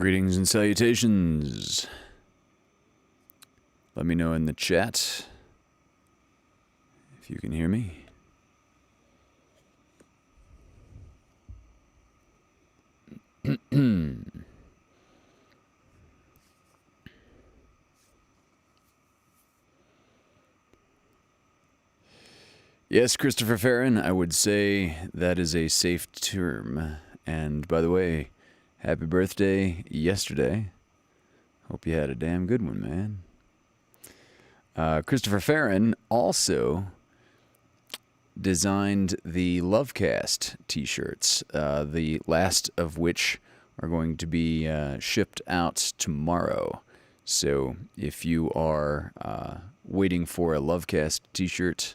Greetings and salutations. Let me know in the chat if you can hear me. Yes, Christopher Farron, I would say that is a safe term. And by the way, happy birthday yesterday. Hope you had a damn good one, man. Christopher Farron also designed the Lovecast t-shirts, the last of which are going to be shipped out tomorrow. So if you are waiting for a Lovecast t-shirt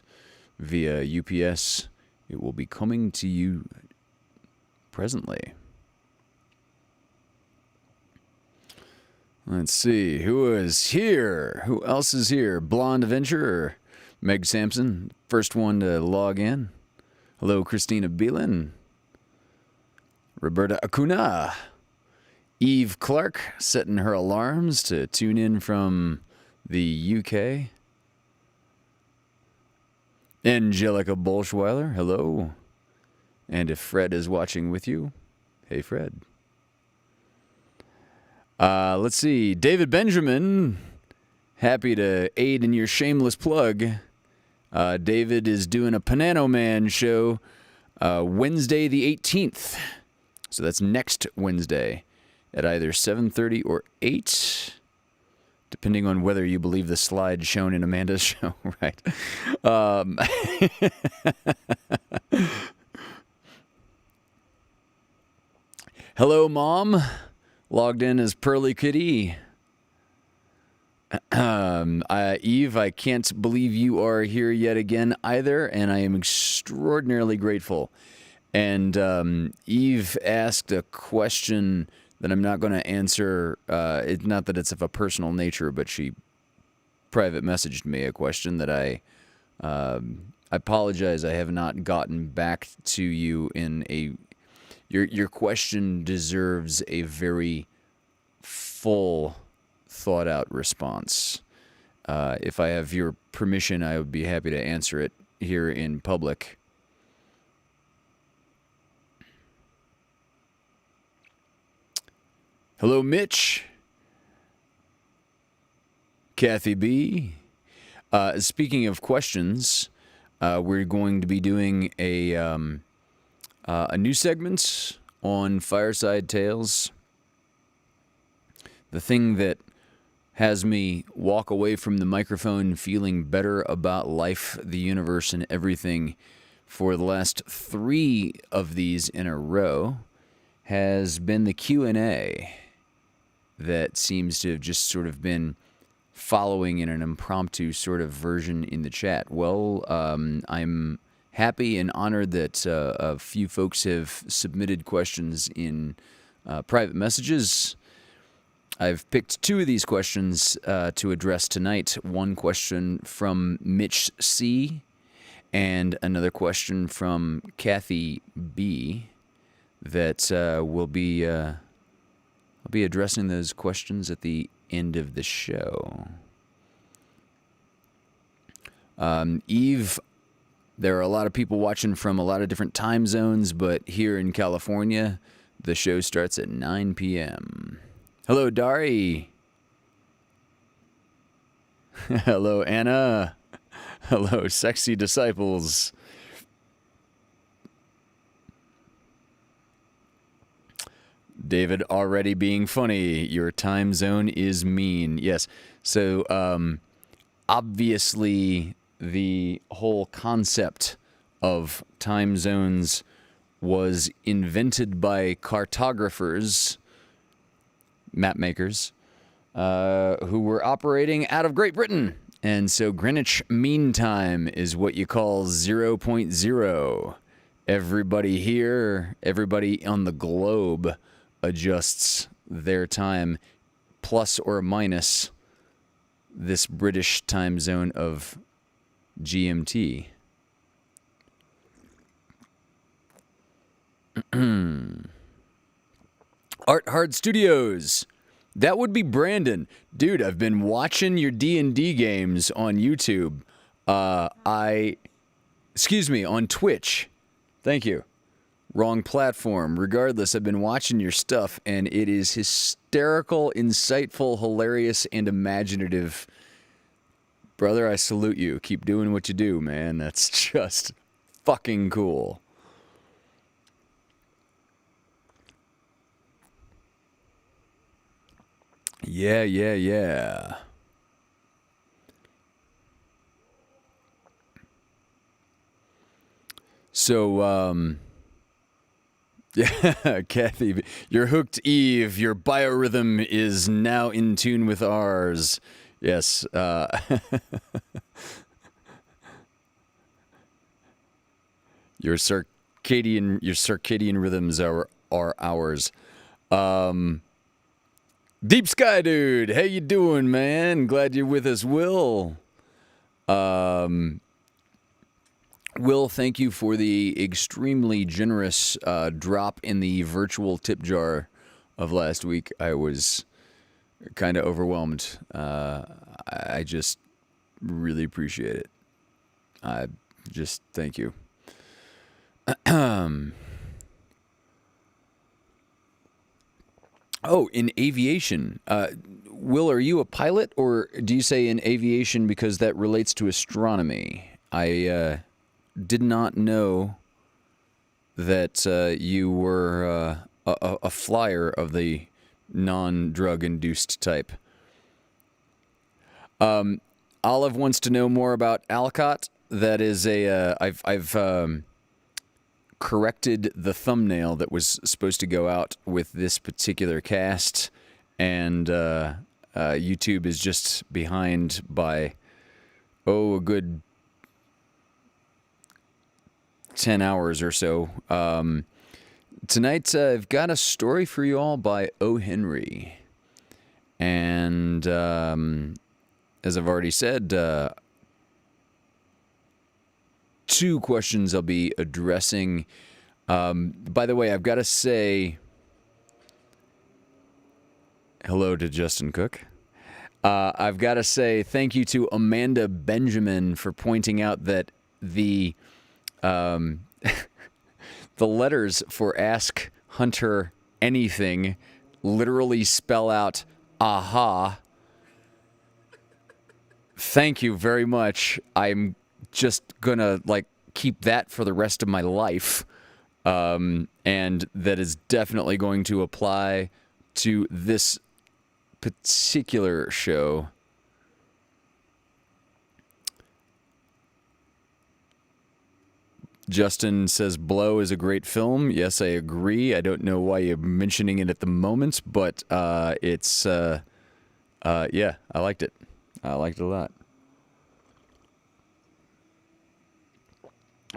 via UPS, it will be coming to you presently. Let's see, who is here? Who else is here? Blonde Adventurer, Meg Sampson, first one to log in. Hello, Christina Beelan. Roberta Acuna. Eve Clark, setting her alarms to tune in from the UK. Angelica Bolschweiler, hello. And if Fred is watching with you, hey, Fred. Let's see. David Benjamin, happy to aid in your shameless plug. David is doing a Panano Man show Wednesday the 18th. So that's next Wednesday at either 7:30 or 8, depending on whether you believe the slide shown in Amanda's show, right? Hello, Mom. Logged in as Pearly Kitty. Eve, I can't believe you are here yet again either, and I am extraordinarily grateful. And Eve asked a question that I'm not going to answer. It's not that it's of a personal nature, but she private messaged me a question that I apologize I have not gotten back to you in a... Your question deserves a very full, thought-out response. If I have your permission, I would be happy to answer it here in public. Hello, Mitch. Kathy B. Speaking of questions, we're going to be doing a new segment on Fireside Tales. The thing that has me walk away from the microphone feeling better about life, the universe, and everything for the last 3 of these in a row has been the Q&A that seems to have just sort of been following in an impromptu sort of version in the chat. Well, I'm happy and honored that a few folks have submitted questions in private messages. I've picked 2 of these questions to address tonight. One question from Mitch C. and another question from Kathy B. that I'll be addressing those questions at the end of the show. Eve, there are a lot of people watching from a lot of different time zones, but here in California, the show starts at 9 p.m. Hello, Dari. Hello, Anna. Hello, sexy disciples. David already being funny. Your time zone is mean. Yes. So, obviously, the whole concept of time zones was invented by cartographers, map makers, who were operating out of Great Britain. And so Greenwich Mean Time is what you call 0.0. Everybody here, everybody on the globe adjusts their time plus or minus this British time zone of GMT. Art Hard Studios. That would be Brandon. Dude, I've been watching your D&D games on YouTube. Excuse me, on Twitch. Thank you. Wrong platform. Regardless, I've been watching your stuff, and it is hysterical, insightful, hilarious, and imaginative. Brother, I salute you. Keep doing what you do, man. That's just fucking cool. Yeah. So, yeah, Kathy, you're hooked, Eve. Your biorhythm is now in tune with ours. Yes. Your circadian rhythms are ours. Deep Sky Dude, how you doing, man? Glad you're with us, Will. Will, thank you for the extremely generous drop in the virtual tip jar of last week. I was kind of overwhelmed. I just really appreciate it. Thank you. Oh, in aviation. Will, are you a pilot, or do you say in aviation because that relates to astronomy? I did not know that you were a flyer of the non-drug induced type. Olive wants to know more about Alcott. That is I've corrected the thumbnail that was supposed to go out with this particular cast, and YouTube is just behind by a good 10 hours or so. Tonight I've got a story for you all by O. Henry, and as I've already said, 2 questions I'll be addressing. By the way, I've got to say hello to Justin Cook. I've got to say thank you to Amanda Benjamin for pointing out that the letters for Ask Hunter Anything literally spell out aha. Thank you very much. I'm just gonna keep that for the rest of my life, and that is definitely going to apply to this particular show. Justin says Blow is a great film. Yes, I agree. I don't know why you're mentioning it at the moment, but it's yeah, I liked it. I liked it a lot.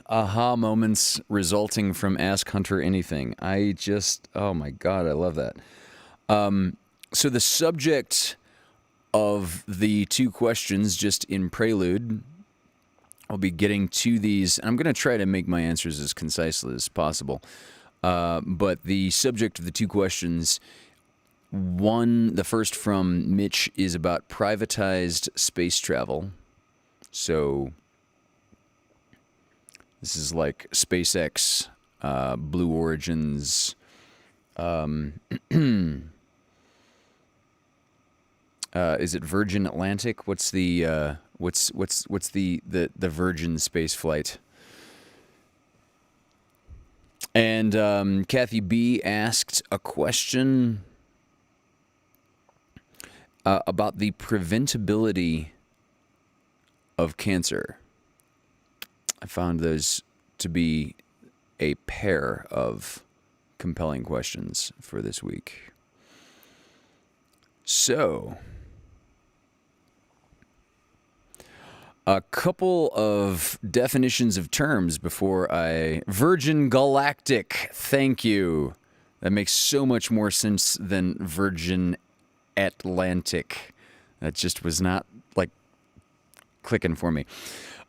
Aha moments resulting from Ask Hunter Anything. Oh my God, I love that. So the subject of the 2 questions, just in prelude, I'll be getting to these. I'm going to try to make my answers as concise as possible. But the subject of the 2 questions, the first from Mitch, is about privatized space travel. So this is like SpaceX, Blue Origin's, is it Virgin Atlantic? What's the what's the Virgin space flight? And Kathy B asked a question about the preventability of cancer. I found those to be a pair of compelling questions for this week. So, a couple of definitions of terms before Virgin Galactic, thank you. That makes so much more sense than Virgin Atlantic. That just was not clicking for me.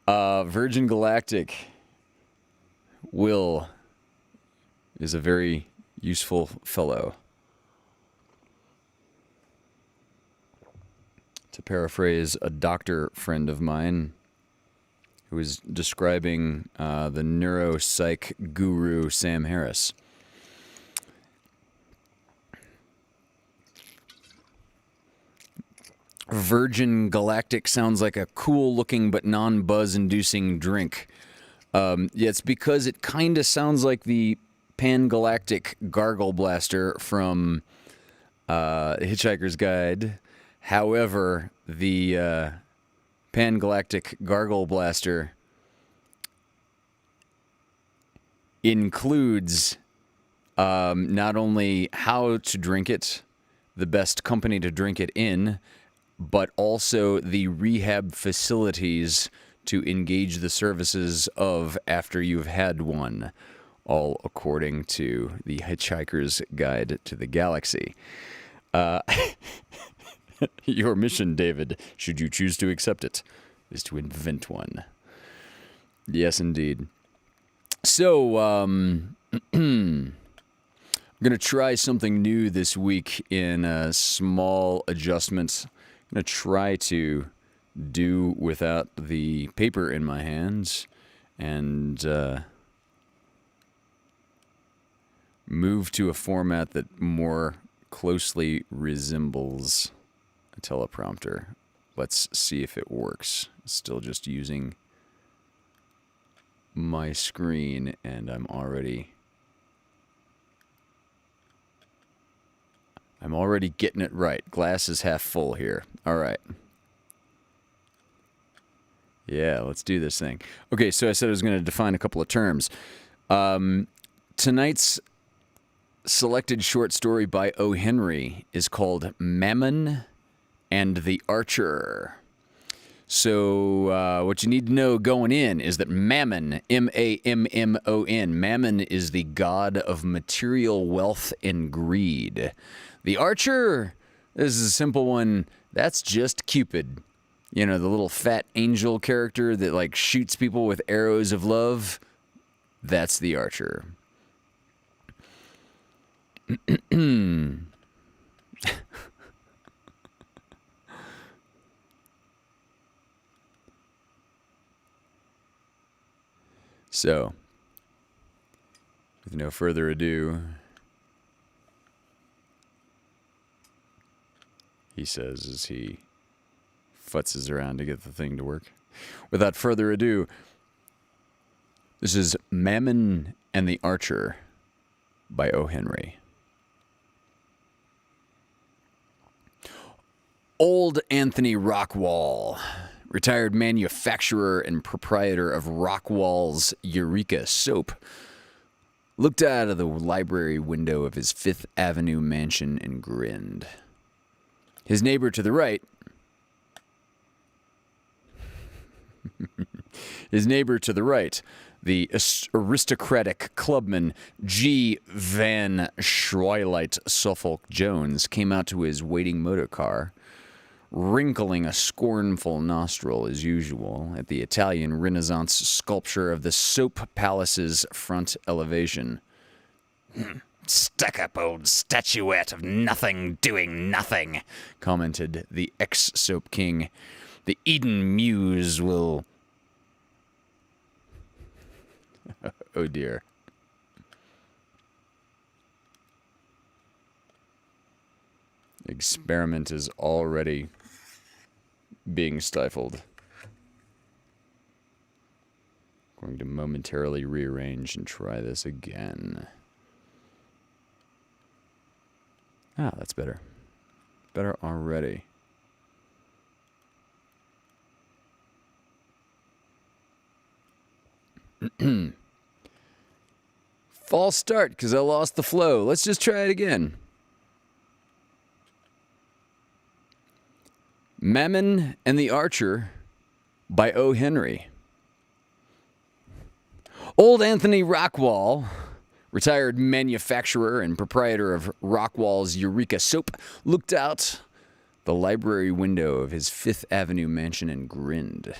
Virgin Galactic. Will is a very useful fellow. To paraphrase a doctor friend of mine who was describing the neuropsych guru Sam Harris. Virgin Galactic sounds like a cool-looking but non-buzz-inducing drink. Yeah, it's because it kind of sounds like the Pan-Galactic Gargle Blaster from Hitchhiker's Guide. However, the Pan-Galactic Gargle Blaster includes not only how to drink it, the best company to drink it in, but also the rehab facilities to engage the services of after you've had one, all according to the Hitchhiker's Guide to the Galaxy. Your mission, David, should you choose to accept it, is to invent one. Yes, indeed. So, I'm going to try something new this week in small adjustments. I'm going to try to do without the paper in my hands and move to a format that more closely resembles a teleprompter. Let's see if it works. Still just using my screen, and I'm already getting it right. Glass is half full here. All right. Yeah, let's do this thing. Okay, so I said I was going to define a couple of terms. Tonight's selected short story by O. Henry is called Mammon and the Archer. So what you need to know going in is that Mammon, M-A-M-M-O-N, Mammon is the god of material wealth and greed. The Archer, this is a simple one, that's just Cupid. You know, the little fat angel character that, like, shoots people with arrows of love. That's the Archer. So, with no further ado, he says as he futzes around to get the thing to work. Without further ado, this is Mammon and the Archer by O. Henry. Old Anthony Rockwall, retired manufacturer and proprietor of Rockwall's Eureka Soap, looked out of the library window of his Fifth Avenue mansion and grinned. His neighbor to the right, the aristocratic clubman G. Van Schroylite Suffolk Jones, came out to his waiting motor car, wrinkling a scornful nostril as usual at the Italian Renaissance sculpture of the Soap Palace's front elevation. "Stuck-up old statuette of nothing doing nothing," commented the ex-Soap King. "The Eden Muse will..." Oh dear. Experiment is already being stifled. Going to momentarily rearrange and try this again. Ah, that's better. Better already. False start because I lost the flow. Let's just try it again. Mammon and the Archer by O. Henry. Old Anthony Rockwall, retired manufacturer and proprietor of Rockwall's Eureka Soap, looked out the library window of his Fifth Avenue mansion and grinned.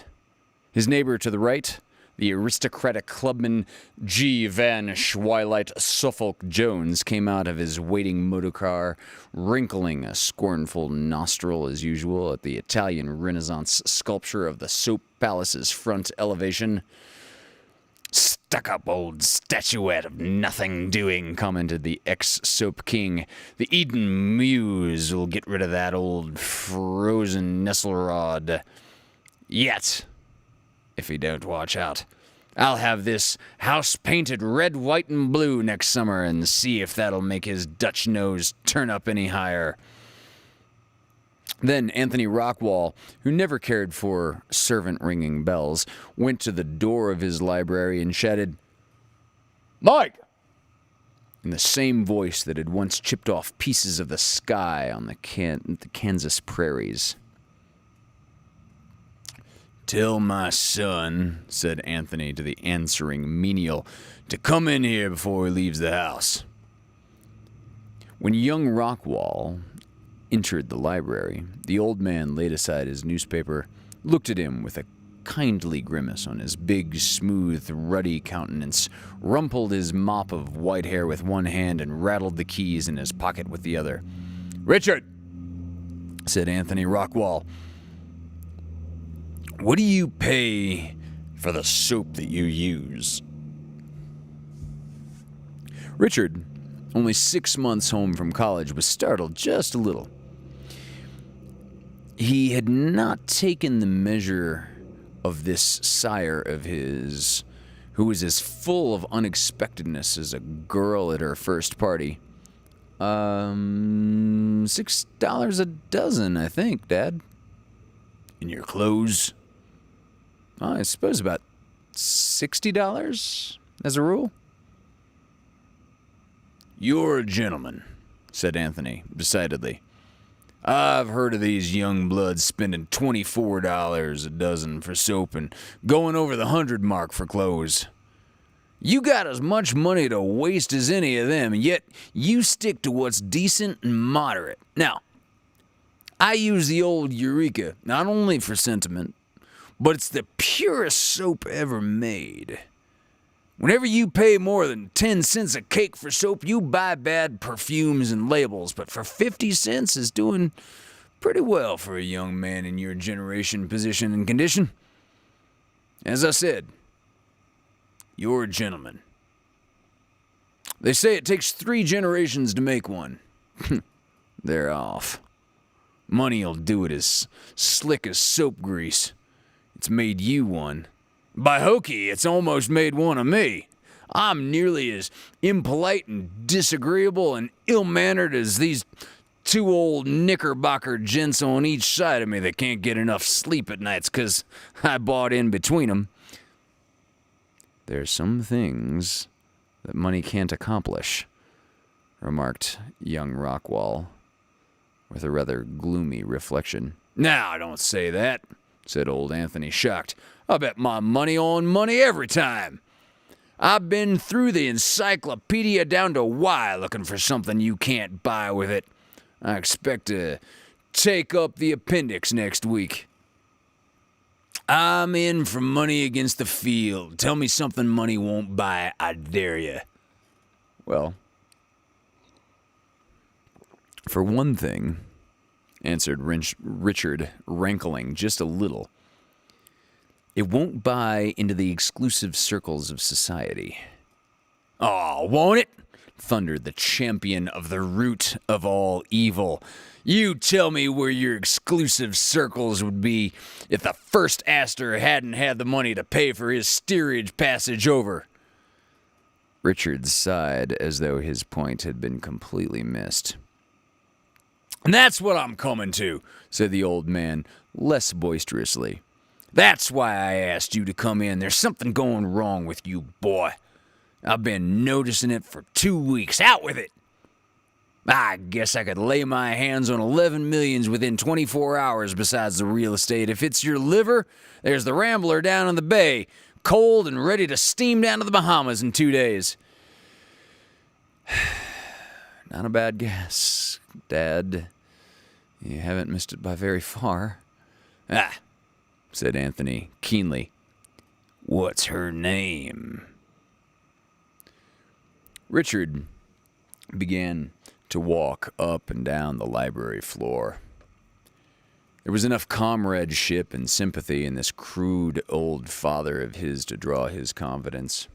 His neighbor to the right, The aristocratic clubman G. Van Schweilit Suffolk Jones came out of his waiting motorcar, wrinkling a scornful nostril as usual at the Italian Renaissance sculpture of the Soap Palace's front elevation. "Stuck-up old statuette of nothing doing," commented the ex-soap king. "The Eden Muse will get rid of that old frozen nesselrod. Yet, if he don't watch out. I'll have this house painted red, white, and blue next summer and see if that'll make his Dutch nose turn up any higher." Then Anthony Rockwall, who never cared for servant-ringing bells, went to the door of his library and shouted, "Mike!" in the same voice that had once chipped off pieces of the sky on the Kansas prairies. "Tell my son," said Anthony to the answering menial, "to come in here before he leaves the house." When young Rockwall entered the library, the old man laid aside his newspaper, looked at him with a kindly grimace on his big, smooth, ruddy countenance, rumpled his mop of white hair with one hand, and rattled the keys in his pocket with the other. "Richard," said Anthony Rockwall, "what do you pay for the soap that you use?" Richard, only 6 months home from college, was startled just a little. He had not taken the measure of this sire of his, who was as full of unexpectedness as a girl at her first party. $6 a dozen, I think, Dad." "In your clothes?" "I suppose about $60 as a rule." "You're a gentleman," said Anthony decidedly. "I've heard of these young bloods spending $24 a dozen for soap and going over the 100 mark for clothes. You got as much money to waste as any of them, and yet you stick to what's decent and moderate. Now, I use the old Eureka not only for sentiment, but it's the purest soap ever made. Whenever you pay more than 10 cents a cake for soap, you buy bad perfumes and labels, but for 50 cents is doing pretty well for a young man in your generation, position, and condition. As I said, you're a gentleman. They say it takes 3 generations to make one. They're off. Money'll do it as slick as soap grease. It's made you one. By hokey, it's almost made one of me. I'm nearly as impolite and disagreeable and ill-mannered as these 2 old knickerbocker gents on each side of me that can't get enough sleep at nights 'cause I bought in between 'em. There's some things that money can't accomplish, remarked young Rockwall, with a rather gloomy reflection. Now, don't say that, said old Anthony, shocked. I bet my money on money every time. I've been through the encyclopedia down to Y looking for something you can't buy with it. I expect to take up the appendix next week. I'm in for money against the field. Tell me something money won't buy, I dare you. Well, for one thing, answered Richard, rankling just a little, it won't buy into the exclusive circles of society. Oh, won't it? Thundered the champion of the root of all evil. You tell me where your exclusive circles would be if the first Astor hadn't had the money to pay for his steerage passage over. Richard sighed as though his point had been completely missed. And that's what I'm coming to, said the old man, less boisterously. That's why I asked you to come in. There's something going wrong with you, boy. I've been noticing it for 2 weeks. Out with it! I guess I could lay my hands on 11 millions within 24 hours besides the real estate. If it's your liver, there's the Rambler down in the bay, cold and ready to steam down to the Bahamas in 2 days. Not a bad guess, Dad. You haven't missed it by very far. Ah, said Anthony keenly. What's her name? Richard began to walk up and down the library floor. There was enough comradeship and sympathy in this crude old father of his to draw his confidence.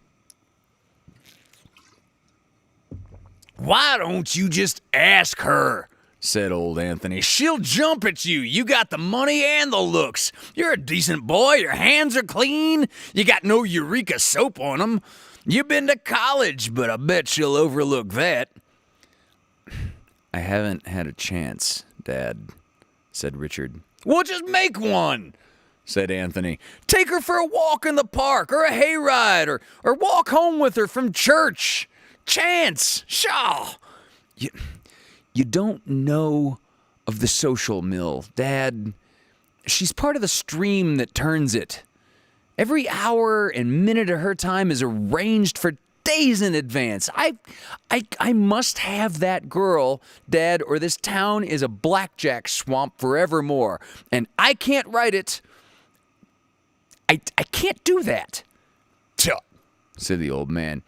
"Why don't you just ask her?" said old Anthony. "She'll jump at you. You got the money and the looks. You're a decent boy. Your hands are clean. You got no Eureka soap on them. You've been to college, but I bet she'll overlook that." "I haven't had a chance, Dad," said Richard. "Well, just make one," said Anthony. "Take her for a walk in the park or a hayride or walk home with her from church. Chance, shaw. You don't know of the social mill, Dad. She's part of the stream that turns it. Every hour and minute of her time is arranged for days in advance. I must have that girl, Dad, or this town is a blackjack swamp forevermore. And I can't write it. I can't do that." "Tut," said the old man.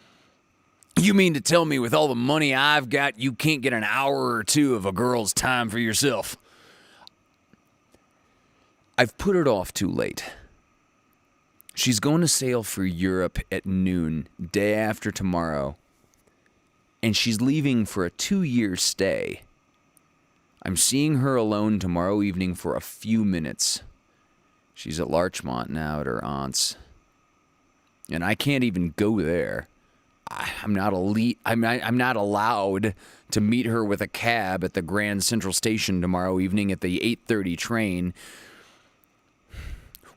"You mean to tell me with all the money I've got, you can't get an hour or two of a girl's time for yourself?" "I've put it off too late. She's going to sail for Europe at noon, day after tomorrow, and she's leaving for a 2-year stay. I'm seeing her alone tomorrow evening for a few minutes. She's at Larchmont now at her aunt's, and I can't even go there. I'm not allowed to meet her with a cab at the Grand Central Station tomorrow evening at the 8:30 train.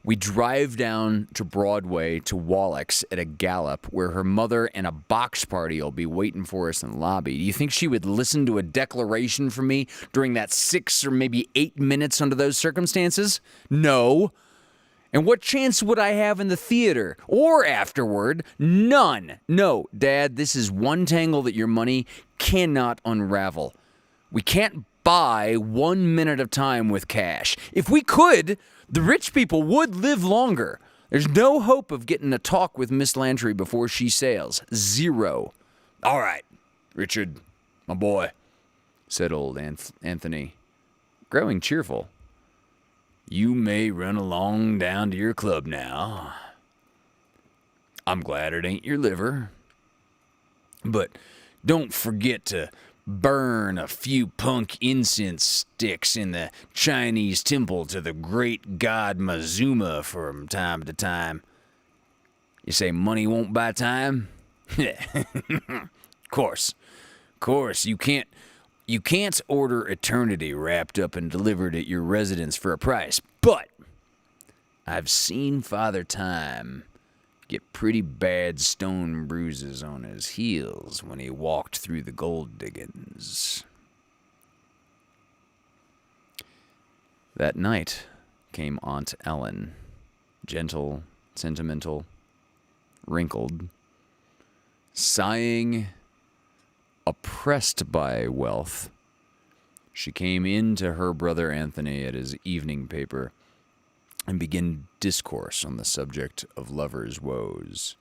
We drive down to Broadway to Wallach's at a gallop where her mother and a box party will be waiting for us in the lobby. Do you think she would listen to a declaration from me during that 6 or maybe 8 minutes under those circumstances? No. And what chance would I have in the theater or afterward? None. No, Dad, this is one tangle that your money cannot unravel. We can't buy 1 minute of time with cash. If we could, the rich people would live longer. There's no hope of getting a talk with Miss Lantry before she sails. Zero." "All right, Richard, my boy," said old Anthony, growing cheerful. "You may run along down to your club now. I'm glad it ain't your liver. But don't forget to burn a few punk incense sticks in the Chinese temple to the great god Mazuma from time to time. You say money won't buy time? Course, you can't order eternity wrapped up and delivered at your residence for a price, but I've seen Father Time get pretty bad stone bruises on his heels when he walked through the gold diggings." That night came Aunt Ellen, gentle, sentimental, wrinkled, sighing, oppressed by wealth. She came in to her brother Anthony at his evening paper and began discourse on the subject of lovers' woes.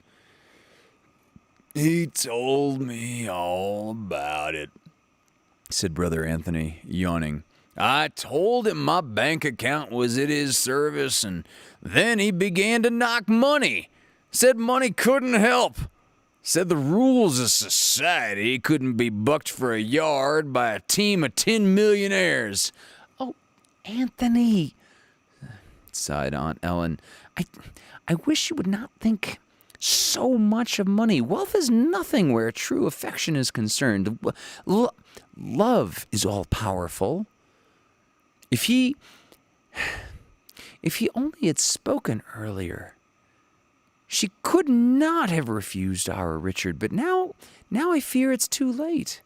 "He told me all about it," said brother Anthony, yawning. "I told him my bank account was at his service, and then he began to knock money. Said money couldn't help. Said the rules of society couldn't be bucked for a yard by a team of 10 millionaires. "Oh, Anthony," sighed Aunt Ellen, I wish you would not think so much of money. Wealth is nothing where true affection is concerned. Love is all powerful. If he only had spoken earlier, she could not have refused our Richard, but now I fear it's too late.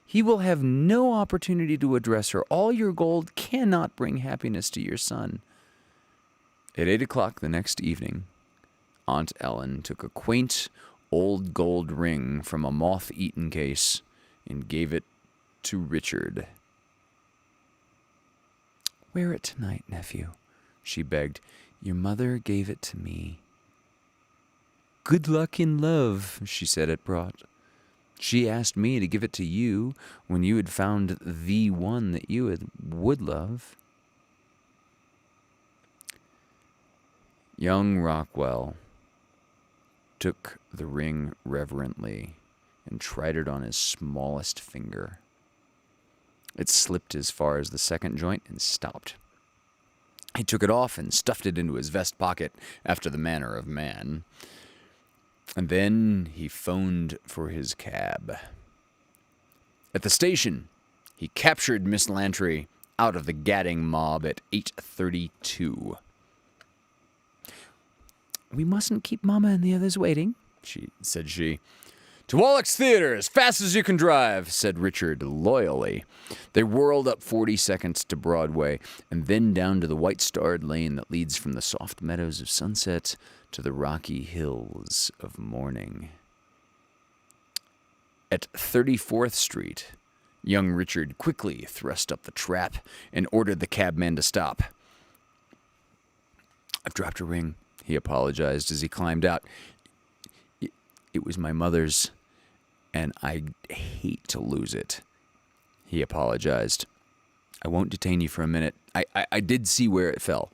He will have no opportunity to address her. All your gold cannot bring happiness to your son." At 8 o'clock the next evening, Aunt Ellen took a quaint old gold ring from a moth-eaten case and gave it to Richard. "Wear it tonight, nephew," she begged. "Your mother gave it to me." Good luck in love, she said it brought. She asked me to give it to you when you had found the one that you would love. Young Rockwell took the ring reverently and tried it on his smallest finger. It slipped as far as the second joint and stopped. He took it off and stuffed it into his vest pocket after the manner of man. And then he phoned for his cab. At the station, he captured Miss Lantry out of the gadding mob at 8:32. We mustn't keep Mama and the others waiting, said she. To Wallach's Theater, as fast as you can drive, said Richard loyally. They whirled up 42nd to Broadway, and then down to the white-starred lane that leads from the soft meadows of sunset to the rocky hills of morning. At 34th Street, young Richard quickly thrust up the trap and ordered the cabman to stop. I've dropped a ring, he apologized as he climbed out. It was my mother's, and I'd hate to lose it, he apologized. I won't detain you for a minute. I did see where it fell.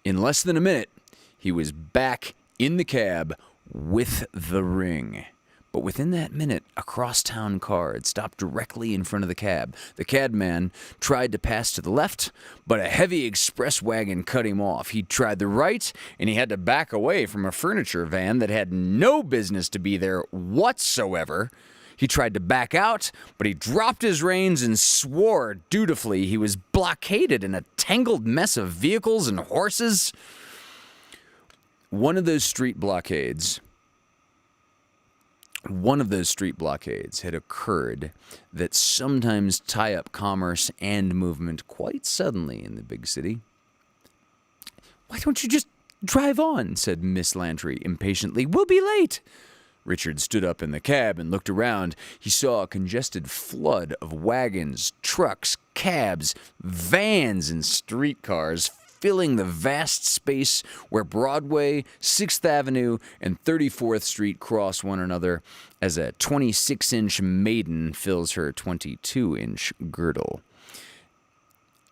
In less than a minute, he was back in the cab with the ring. But within that minute, a crosstown car had stopped directly in front of the cab. The cabman tried to pass to the left, but a heavy express wagon cut him off. He tried the right, and he had to back away from a furniture van that had no business to be there whatsoever. He tried to back out, but he dropped his reins and swore dutifully he was blockaded in a tangled mess of vehicles and horses. One of those street blockades had occurred that sometimes tie up commerce and movement quite suddenly in the big city. Why don't you just drive on, said Miss Lantry impatiently. We'll be late. Richard stood up in the cab and looked around. He saw a congested flood of wagons, trucks, cabs, vans, and streetcars filling the vast space where Broadway, 6th Avenue, and 34th Street cross one another as a 26-inch maiden fills her 22-inch girdle.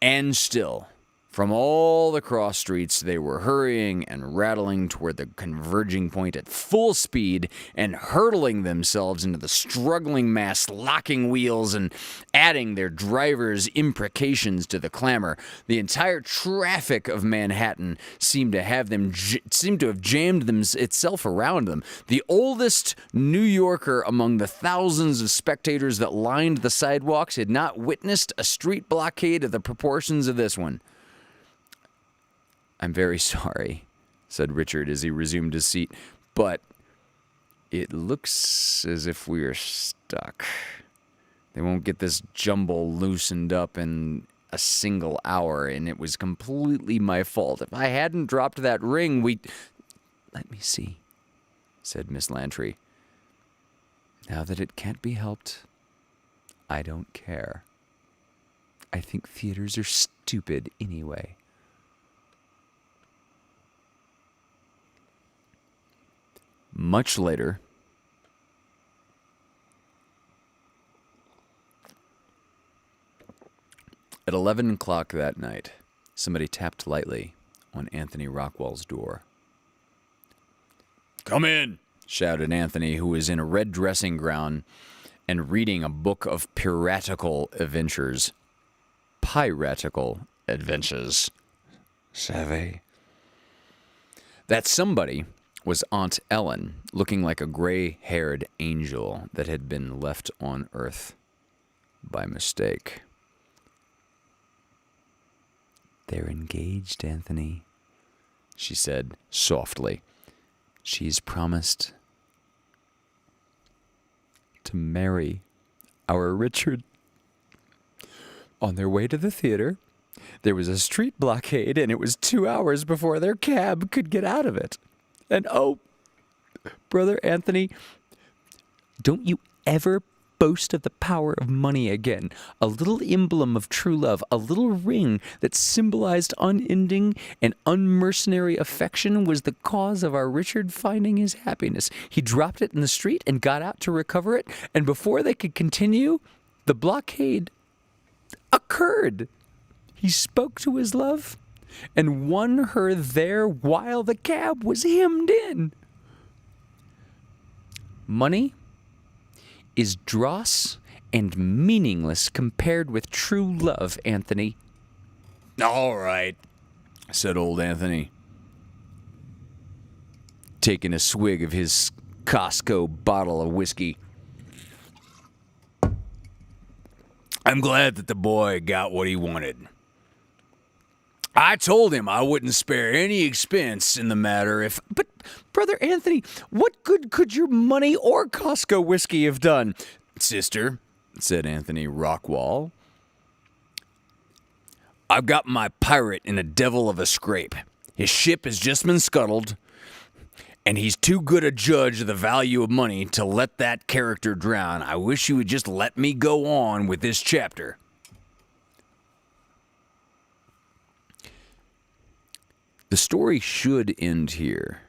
And still, from all the cross streets, they were hurrying and rattling toward the converging point at full speed and hurtling themselves into the struggling mass, locking wheels and adding their drivers' imprecations to the clamor. The entire traffic of Manhattan seemed to have jammed itself around them. The oldest New Yorker among the thousands of spectators that lined the sidewalks had not witnessed a street blockade of the proportions of this one. I'm very sorry, said Richard as he resumed his seat, but it looks as if we are stuck. They won't get this jumble loosened up in a single hour, and it was completely my fault. If I hadn't dropped that ring, Let me see, said Miss Lantry. Now that it can't be helped, I don't care. I think theaters are stupid anyway. Much later, at 11 o'clock that night, somebody tapped lightly on Anthony Rockwell's door. Come in, shouted Anthony, who was in a red dressing gown and reading a book of piratical adventures. Piratical adventures. Savvy. That somebody was Aunt Ellen, looking like a gray-haired angel that had been left on Earth by mistake. They're engaged, Anthony, she said softly. She's promised to marry our Richard. On their way to the theater, there was a street blockade, and it was 2 hours before their cab could get out of it. And oh, Brother Anthony, don't you ever boast of the power of money again. A little emblem of true love, a little ring that symbolized unending and unmercenary affection was the cause of our Richard finding his happiness. He dropped it in the street and got out to recover it, and before they could continue, the blockade occurred. He spoke to his love and won her there while the cab was hemmed in. Money is dross and meaningless compared with true love, Anthony. All right, said old Anthony, taking a swig of his Costco bottle of whiskey. I'm glad that the boy got what he wanted. I told him I wouldn't spare any expense in the matter if... But, Brother Anthony, what good could your money or Costco whiskey have done? Sister, said Anthony Rockwall, I've got my pirate in a devil of a scrape. His ship has just been scuttled, and he's too good a judge of the value of money to let that character drown. I wish you would just let me go on with this chapter. The story should end here.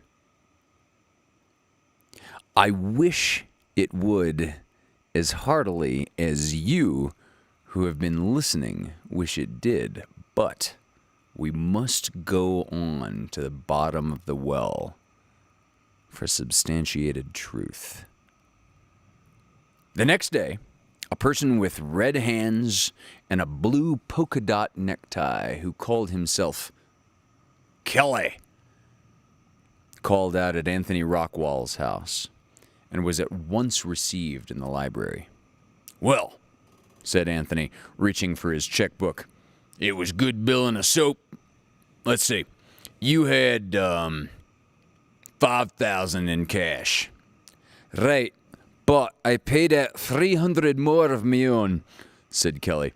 I wish it would as heartily as you who have been listening wish it did, but we must go on to the bottom of the well for substantiated truth. The next day, a person with red hands and a blue polka dot necktie who called himself Kelly called out at Anthony Rockwall's house and was at once received in the library. Well, said Anthony, reaching for his checkbook, it was good billing of soap. Let's see. You had, $5,000 in cash. Right, but I paid out 300 more of my own, said Kelly.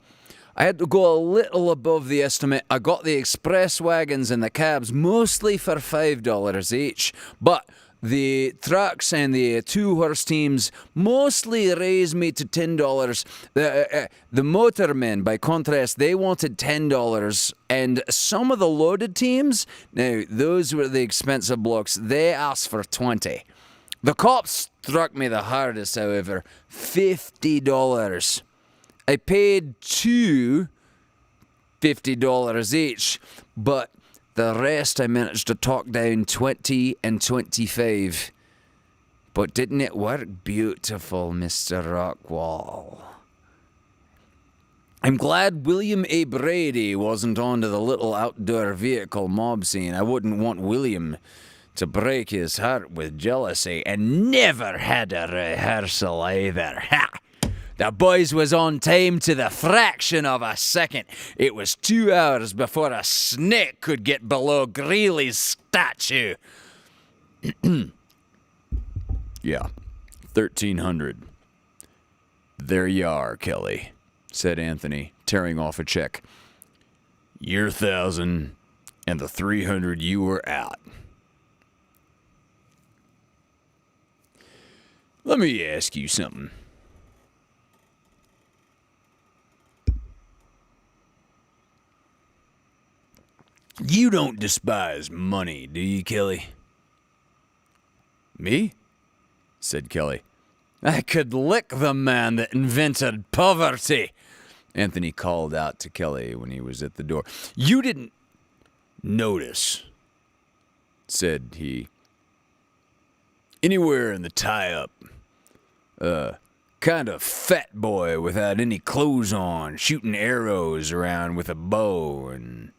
I had to go a little above the estimate. I got the express wagons and the cabs mostly for $5 each, but the trucks and the two-horse teams mostly raised me to $10. The motormen, by contrast, they wanted $10, and some of the loaded teams, now those were the expensive blocks, they asked for $20. The cops struck me the hardest, however, $50. I paid two $50 each, but the rest I managed to talk down 20 and 25. But didn't it work beautiful, Mr. Rockwall? I'm glad William A. Brady wasn't onto the little outdoor vehicle mob scene. I wouldn't want William to break his heart with jealousy, and never had a rehearsal either. Ha! The boys was on time to the fraction of a second. It was 2 hours before a snake could get below Greeley's statue. Yeah, 1,300. There you are, Kelly, said Anthony, tearing off a check. Your 1,000 and the 300 you were out. Let me ask you something. You don't despise money, do you, Kelly? Me? Said Kelly. I could lick the man that invented poverty, Anthony called out to Kelly when he was at the door. You didn't notice, said he, anywhere in the tie-up, kind of fat boy without any clothes on, shooting arrows around with a bow and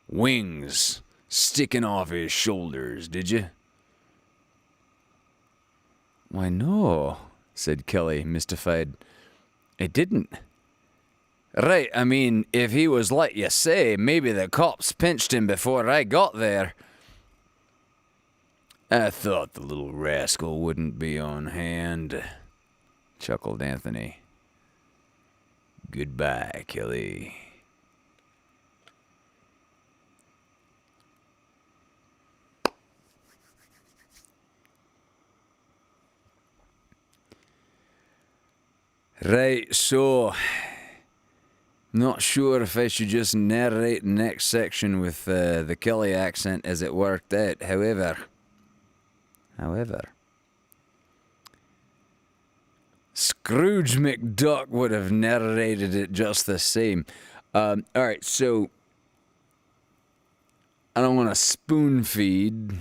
wings sticking off his shoulders, did you? Why, no, said Kelly, mystified. I didn't. Right, I mean, if he was like you say, maybe the cops pinched him before I got there. I thought the little rascal wouldn't be on hand, chuckled Anthony. Goodbye, Kelly. Right, so not sure if I should just narrate the next section with the Kelly accent as it worked out. However, Scrooge McDuck would have narrated it just the same. All right, so I don't want to spoon feed,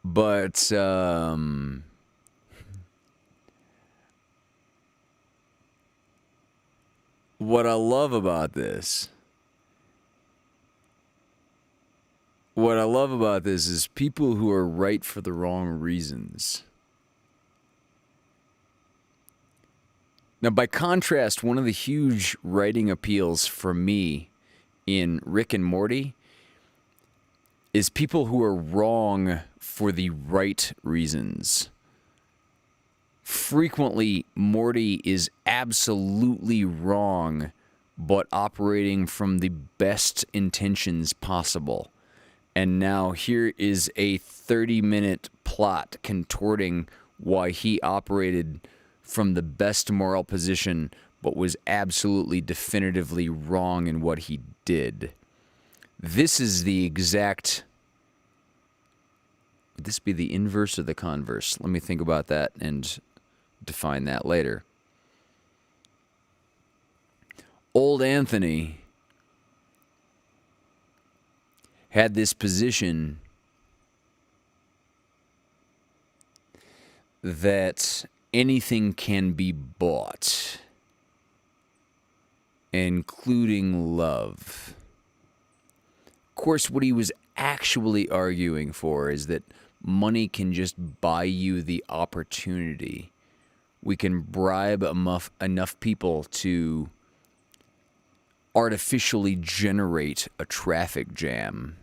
but what I love about this is people who are right for the wrong reasons. Now, by contrast, one of the huge writing appeals for me in Rick and Morty is people who are wrong for the right reasons. Frequently, Morty is absolutely wrong, but operating from the best intentions possible. And now here is a 30-minute plot contorting why he operated from the best moral position, but was absolutely definitively wrong in what he did. This is the exact... Would this be the inverse or the converse? Let me think about that and define that later. Old Anthony had this position that anything can be bought, including love. Of course, what he was actually arguing for is that money can just buy you the opportunity. We can bribe enough people to artificially generate a traffic jam.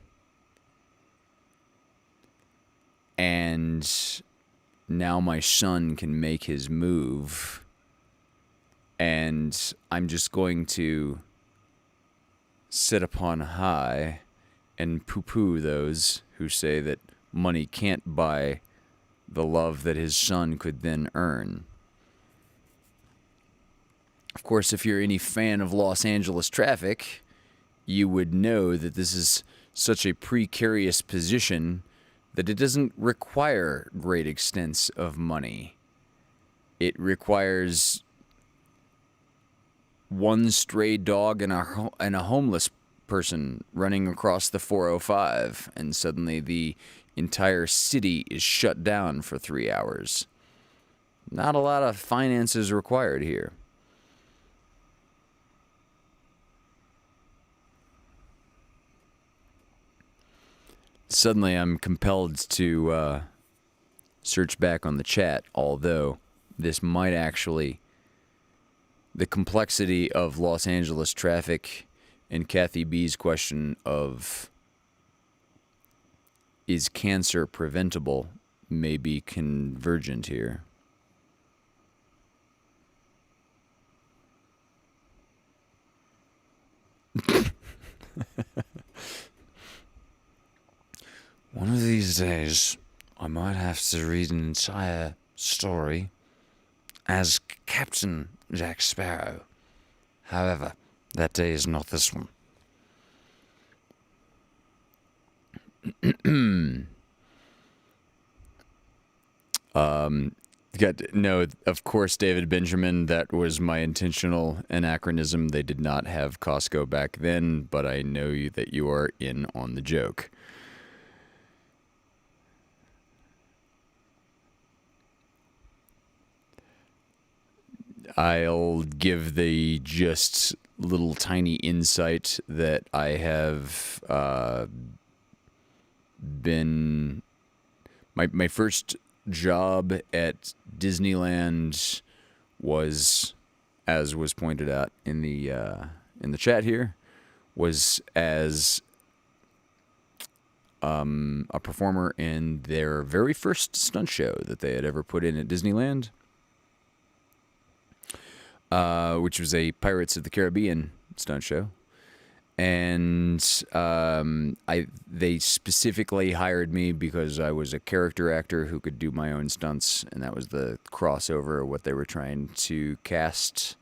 And now my son can make his move. And I'm just going to sit upon high and poo-poo those who say that money can't buy the love that his son could then earn. Of course, if you're any fan of Los Angeles traffic, you would know that this is such a precarious position that it doesn't require great extents of money. It requires one stray dog and a homeless person running across the 405, and suddenly the entire city is shut down for 3 hours. Not a lot of finances required here. Suddenly I'm compelled to search back on the chat, although this might actually... The complexity of Los Angeles traffic and Kathy B's question of is cancer preventable may be convergent here. One of these days, I might have to read an entire story as Captain Jack Sparrow. However, that day is not this one. No, of course, David Benjamin, that was my intentional anachronism. They did not have Costco back then, but I know that you are in on the joke. I'll give the just little tiny insight that I have been... My first job at Disneyland was, as was pointed out in the chat here, was as a performer in their very first stunt show that they had ever put in at Disneyland. Which was a Pirates of the Caribbean stunt show. And they specifically hired me because I was a character actor who could do my own stunts, and that was the crossover of what they were trying to cast.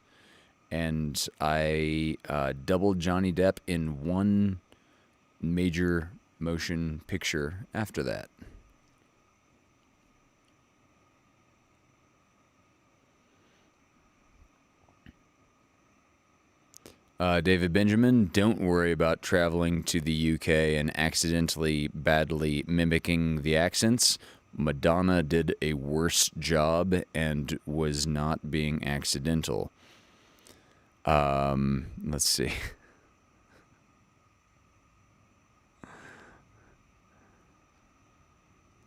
And I doubled Johnny Depp in one major motion picture after that. David Benjamin, don't worry about traveling to the UK and accidentally badly mimicking the accents. Madonna did a worse job and was not being accidental. Let's see.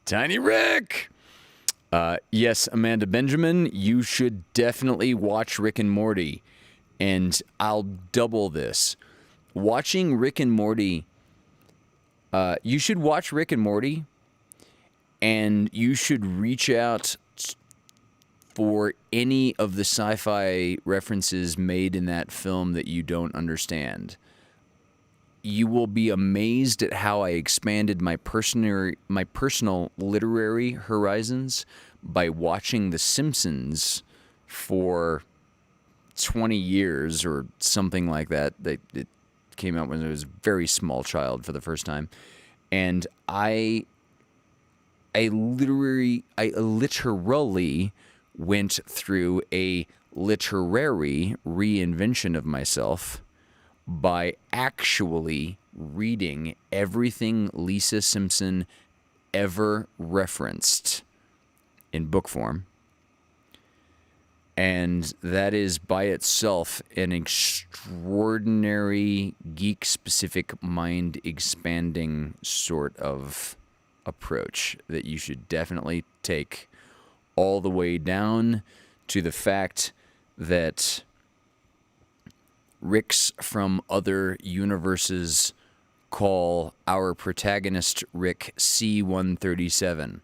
Tiny Rick! Yes, Amanda Benjamin, you should definitely watch Rick and Morty. And I'll double this. Watching Rick and Morty, you should watch Rick and Morty, and you should reach out for any of the sci-fi references made in that film that you don't understand. You will be amazed at how I expanded my personal literary horizons by watching The Simpsons for 20 years or something like that. It came out when I was a very small child for the first time. And I literally went through a literary reinvention of myself by actually reading everything Lisa Simpson ever referenced in book form. And that is by itself an extraordinary geek-specific, mind-expanding sort of approach that you should definitely take, all the way down to the fact that Ricks from other universes call our protagonist Rick C-137.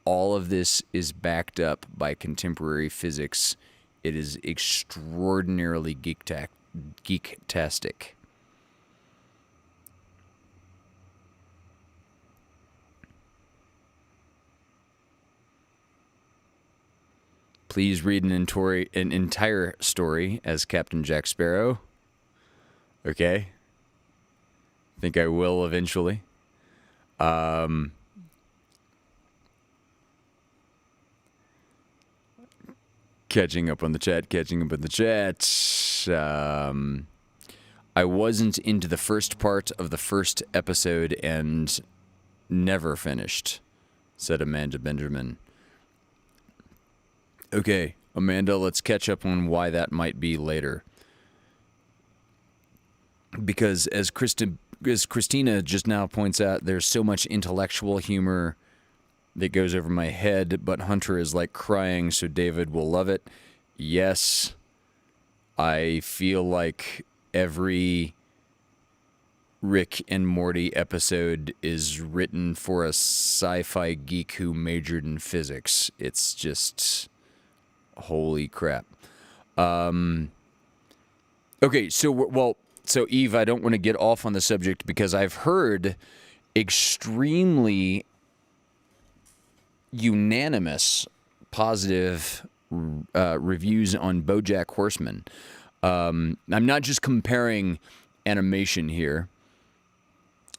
All of this is backed up by contemporary physics. It is extraordinarily geek-tastic. Please read an entire story as Captain Jack Sparrow. Okay? I think I will eventually. Catching up on the chat. I wasn't into the first part of the first episode and never finished, said Amanda Benjamin. Okay, Amanda, let's catch up on why that might be later. Because as Christina just now points out, there's so much intellectual humor that goes over my head, but Hunter is like crying, so David will love it. Yes, I feel like every Rick and Morty episode is written for a sci-fi geek who majored in physics. It's just holy crap. Okay, so Eve, I don't want to get off on the subject because I've heard extremely unanimous positive reviews on BoJack Horseman. I'm not just comparing animation here.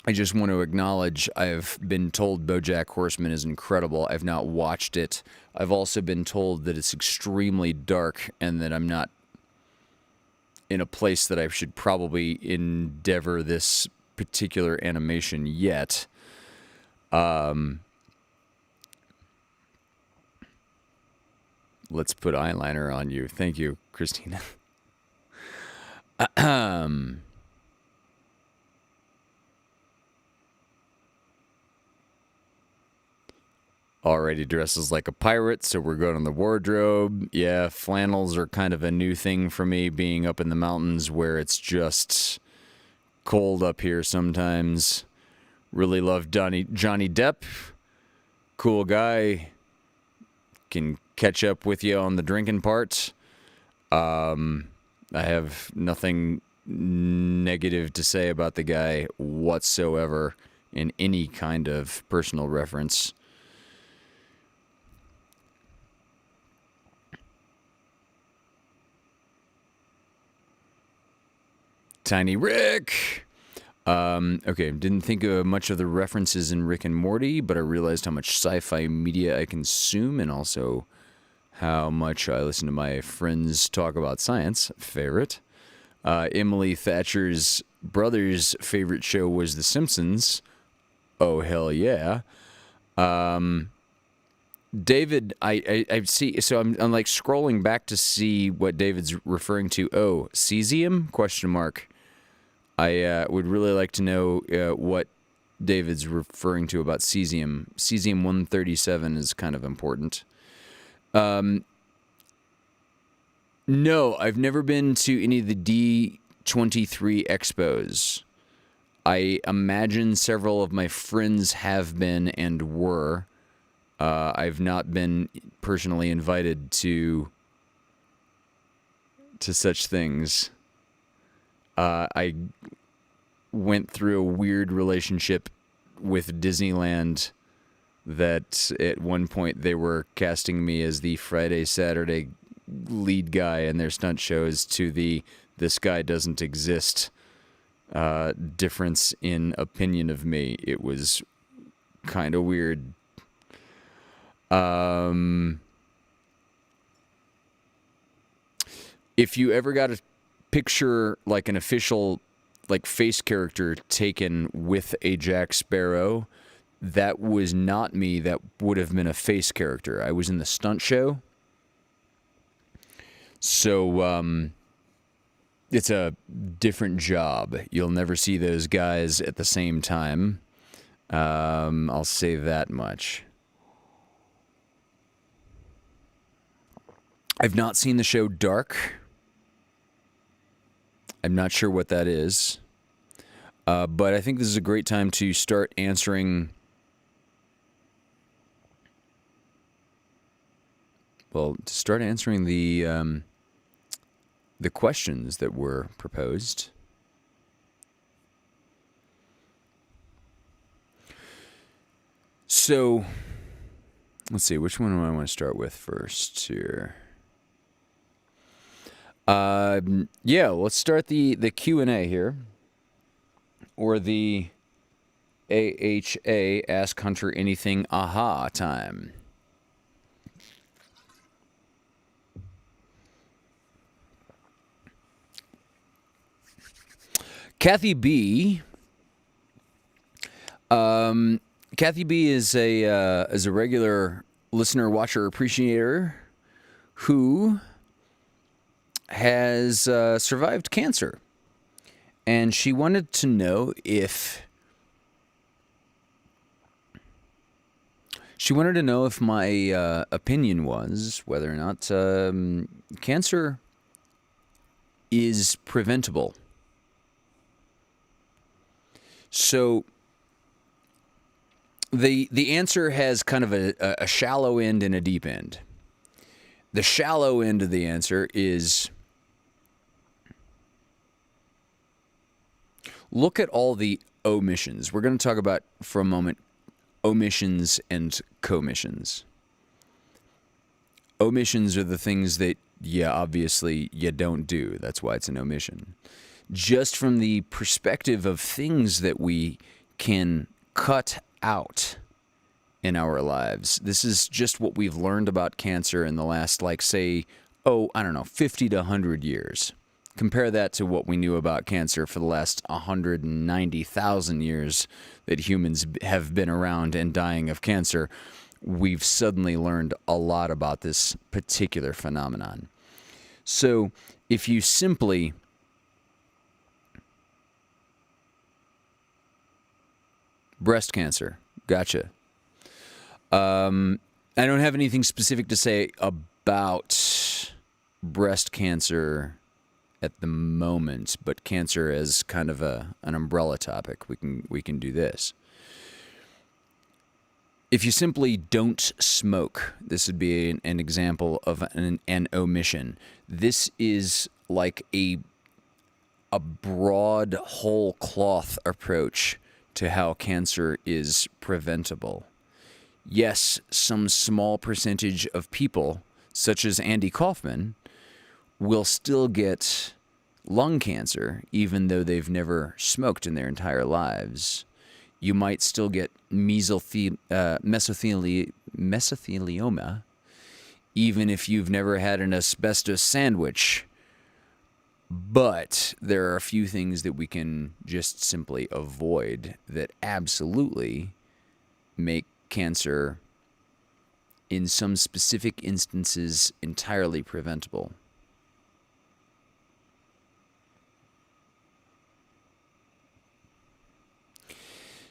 I just want to acknowledge I've been told BoJack Horseman is incredible. I've not watched it. I've also been told that it's extremely dark and that I'm not in a place that I should probably endeavor this particular animation yet. Let's put eyeliner on you. Thank you, Christina. Already dresses like a pirate, so we're good on the wardrobe. Yeah, flannels are kind of a new thing for me, being up in the mountains where it's just cold up here sometimes. Really love Johnny Depp. Cool guy. Can catch up with you on the drinking part. I have nothing negative to say about the guy whatsoever in any kind of personal reference. Tiny Rick. Okay, didn't think of much of the references in Rick and Morty, but I realized how much sci-fi media I consume and also how much I listen to my friends talk about science. Favorite. Emily Thatcher's brother's favorite show was The Simpsons. Oh, hell yeah. David, I see. So I'm like scrolling back to see what David's referring to. Oh, cesium? Question mark. I would really like to know what David's referring to about cesium. Cesium-137 is kind of important. No, I've never been to any of the D23 expos. I imagine several of my friends have been and were. I've not been personally invited to such things. I went through a weird relationship with Disneyland that at one point they were casting me as the Friday, Saturday lead guy in their stunt shows to the "this guy doesn't exist" difference in opinion of me. It was kind of weird. If you ever got a picture, like an official like face character taken with a Jack Sparrow, that was not me. That would have been a face character. I was in the stunt show. So it's a different job. You'll never see those guys at the same time. I'll say that much. I've not seen the show Dark. I'm not sure what that is. But I think this is a great time to start answering... Well, to start answering the questions that were proposed. So, let's see, which one do I want to start with first here? Yeah, let's start the Q&A here, or the AHA, Ask Hunter Anything Aha time. Kathy B. Kathy B is a regular listener, watcher, appreciator who has survived cancer, and she wanted to know if my opinion was whether or not cancer is preventable. So the answer has kind of a shallow end and a deep end. The shallow end of the answer is, look at all the omissions. We're going to talk about, for a moment, omissions and commissions. Omissions are the things that, obviously you don't do. That's why it's an omission. Just from the perspective of things that we can cut out in our lives. This is just what we've learned about cancer in the last, 50 to 100 years. Compare that to what we knew about cancer for the last 190,000 years that humans have been around and dying of cancer. We've suddenly learned a lot about this particular phenomenon. So if you simply breast cancer, gotcha. I don't have anything specific to say about breast cancer at the moment, but cancer as kind of an umbrella topic. We can do this. If you simply don't smoke, this would be an example of an omission. This is like a a broad whole cloth approach to how cancer is preventable. Yes, some small percentage of people, such as Andy Kaufman, will still get lung cancer even though they've never smoked in their entire lives. You might still get mesothelioma even if you've never had an asbestos sandwich. But there are a few things that we can just simply avoid that absolutely make cancer, in some specific instances, entirely preventable.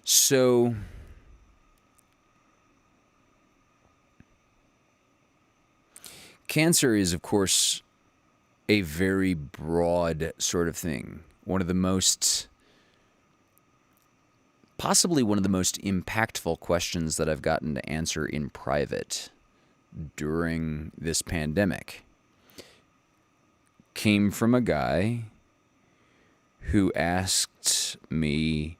So, cancer is, of course, a very broad sort of thing. Possibly one of the most impactful questions that I've gotten to answer in private during this pandemic came from a guy who asked me,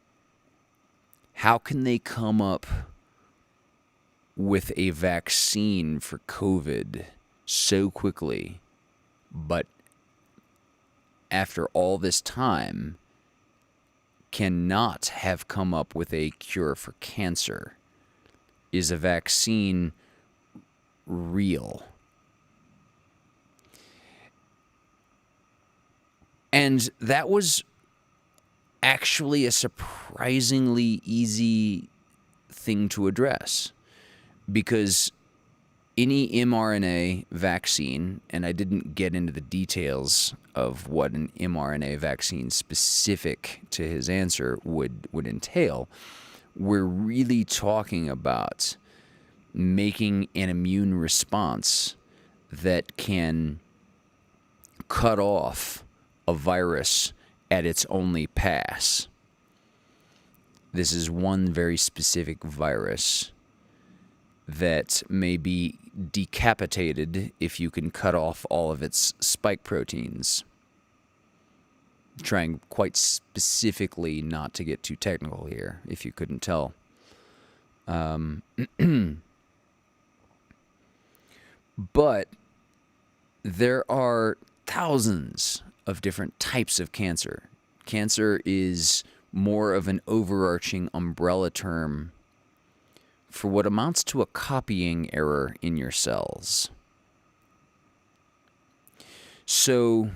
how can they come up with a vaccine for COVID so quickly, but after all this time cannot have come up with a cure for cancer? Is a vaccine real? And that was actually a surprisingly easy thing to address, because any mRNA vaccine, and I didn't get into the details of what an mRNA vaccine specific to his answer would entail, we're really talking about making an immune response that can cut off a virus at its only pass. This is one very specific virus that may be decapitated if you can cut off all of its spike proteins. Trying quite specifically not to get too technical here, if you couldn't tell. But there are thousands of different types of cancer. Cancer is more of an overarching umbrella term for what amounts to a copying error in your cells. So,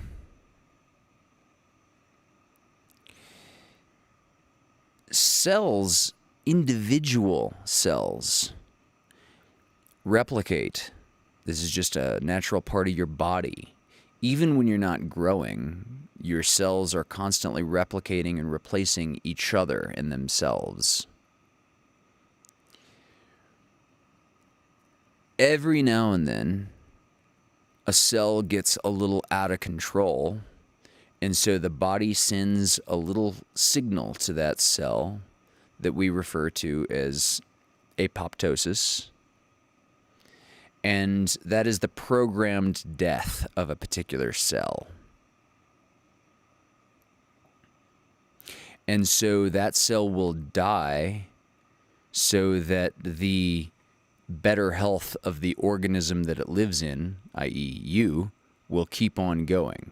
cells, individual cells, replicate. This is just a natural part of your body. Even when you're not growing, your cells are constantly replicating and replacing each other and themselves. Every now and then, a cell gets a little out of control, and so the body sends a little signal to that cell that we refer to as apoptosis. And that is the programmed death of a particular cell. And so that cell will die so that the better health of the organism that it lives in, i.e. you, will keep on going.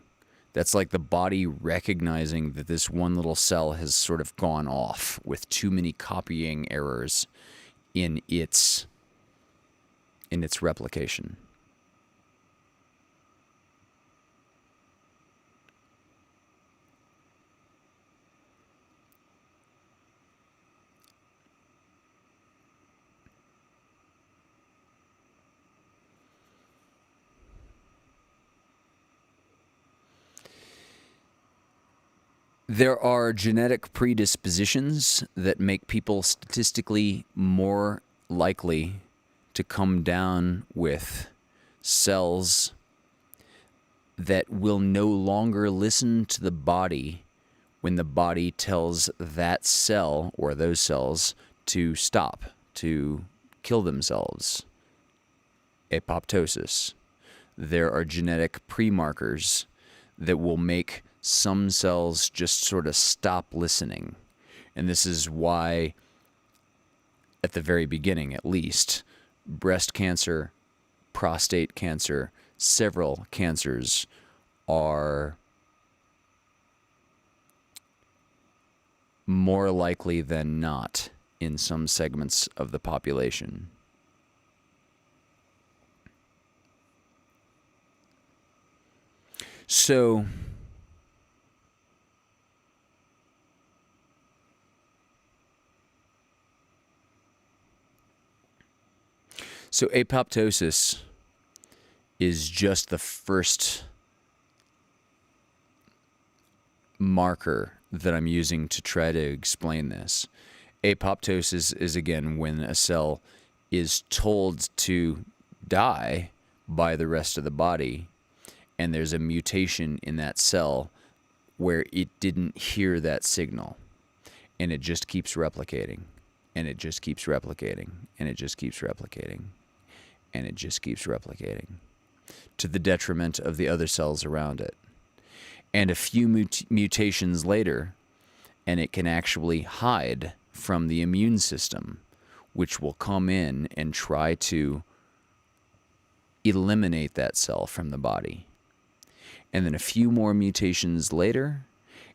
That's like the body recognizing that this one little cell has sort of gone off with too many copying errors in its replication. There are genetic predispositions that make people statistically more likely to come down with cells that will no longer listen to the body when the body tells that cell or those cells to stop, to kill themselves. Apoptosis. There are genetic premarkers that will make some cells just sort of stop listening. And this is why, at the very beginning at least, breast cancer, prostate cancer, several cancers are more likely than not in some segments of the population. So apoptosis is just the first marker that I'm using to try to explain this. Apoptosis is, again, when a cell is told to die by the rest of the body, and there's a mutation in that cell where it didn't hear that signal, and it just keeps replicating, and it just keeps replicating, and it just keeps replicating, and it just keeps replicating, to the detriment of the other cells around it. And a few mutations later, and it can actually hide from the immune system, which will come in and try to eliminate that cell from the body. And then a few more mutations later,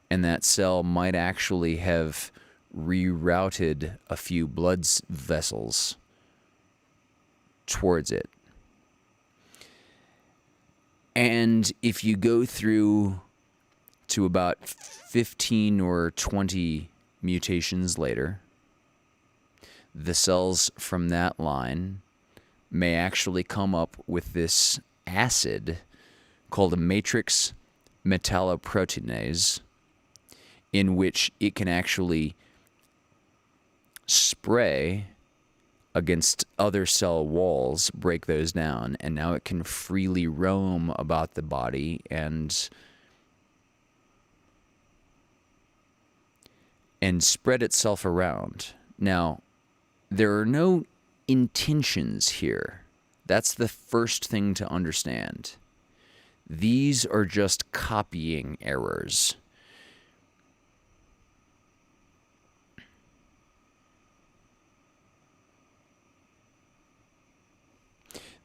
and that cell might actually have rerouted a few blood vessels towards it. And if you go through to about 15 or 20 mutations later, the cells from that line may actually come up with this acid called a matrix metalloproteinase, in which it can actually spray against other cell walls, break those down, and now it can freely roam about the body and spread itself around. Now, there are no intentions here. That's the first thing to understand. These are just copying errors.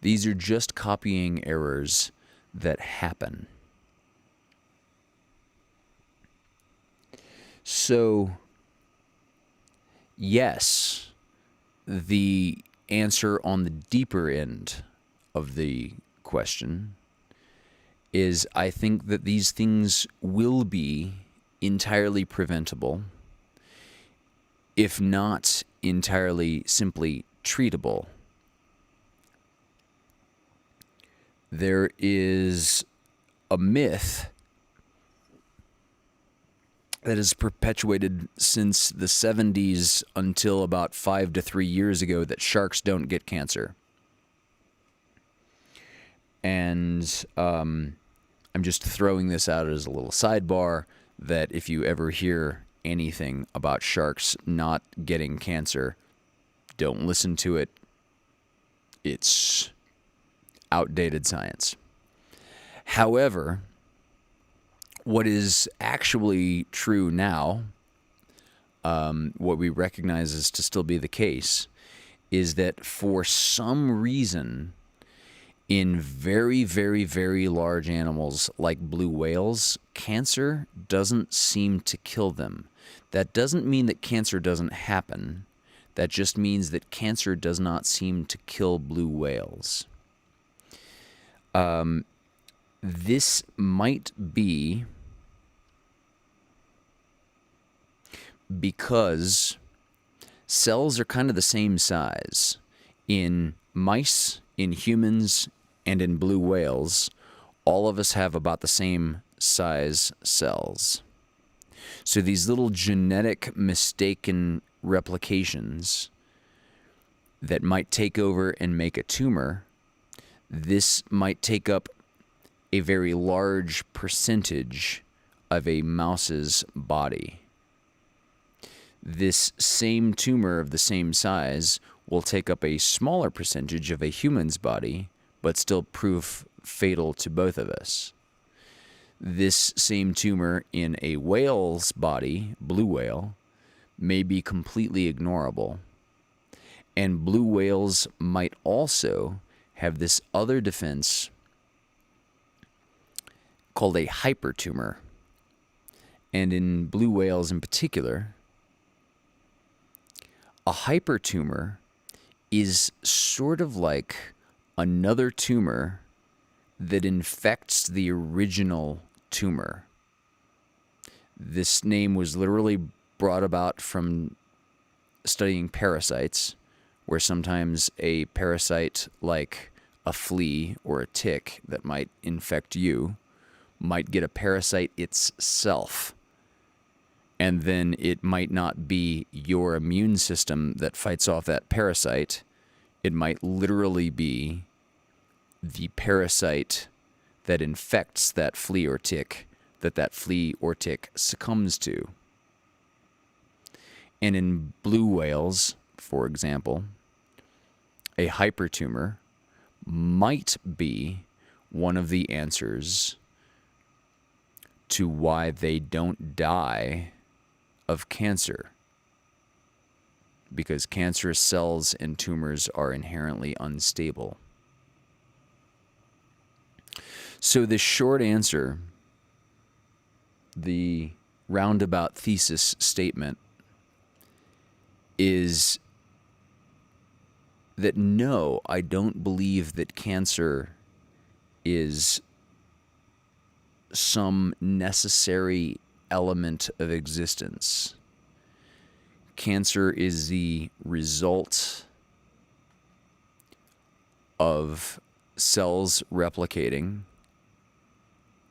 These are just copying errors that happen. So, yes, the answer on the deeper end of the question is, I think that these things will be entirely preventable, if not entirely simply treatable. There is a myth that is perpetuated since the 70s until about 5 to 3 years ago that sharks don't get cancer. And I'm just throwing this out as a little sidebar, that if you ever hear anything about sharks not getting cancer, don't listen to it. It's outdated science. However, what is actually true now, what we recognize as to still be the case, is that for some reason, in very, very, very large animals like blue whales, cancer doesn't seem to kill them. That doesn't mean that cancer doesn't happen. That just means that cancer does not seem to kill blue whales. This might be because cells are kind of the same size. In mice, in humans, and in blue whales, all of us have about the same size cells. So these little genetic mistaken replications that might take over and make a tumor, this might take up a very large percentage of a mouse's body. This same tumor of the same size will take up a smaller percentage of a human's body, but still prove fatal to both of us. this same tumor in a whale's body, blue whale, may be completely ignorable. And blue whales might also have this other defense called a hypertumor. And in blue whales in particular, a hypertumor is sort of like another tumor that infects the original tumor. This name was literally brought about from studying parasites, where sometimes a parasite like a flea or a tick that might infect you might get a parasite itself. And then it might not be your immune system that fights off that parasite. It might literally be the parasite that infects that flea or tick that flea or tick succumbs to. And in blue whales, for example, a hypertumor might be one of the answers to why they don't die of cancer, because cancerous cells and tumors are inherently unstable. So the short answer, the roundabout thesis statement, is that no, I don't believe that cancer is some necessary element of existence. Cancer is the result of cells replicating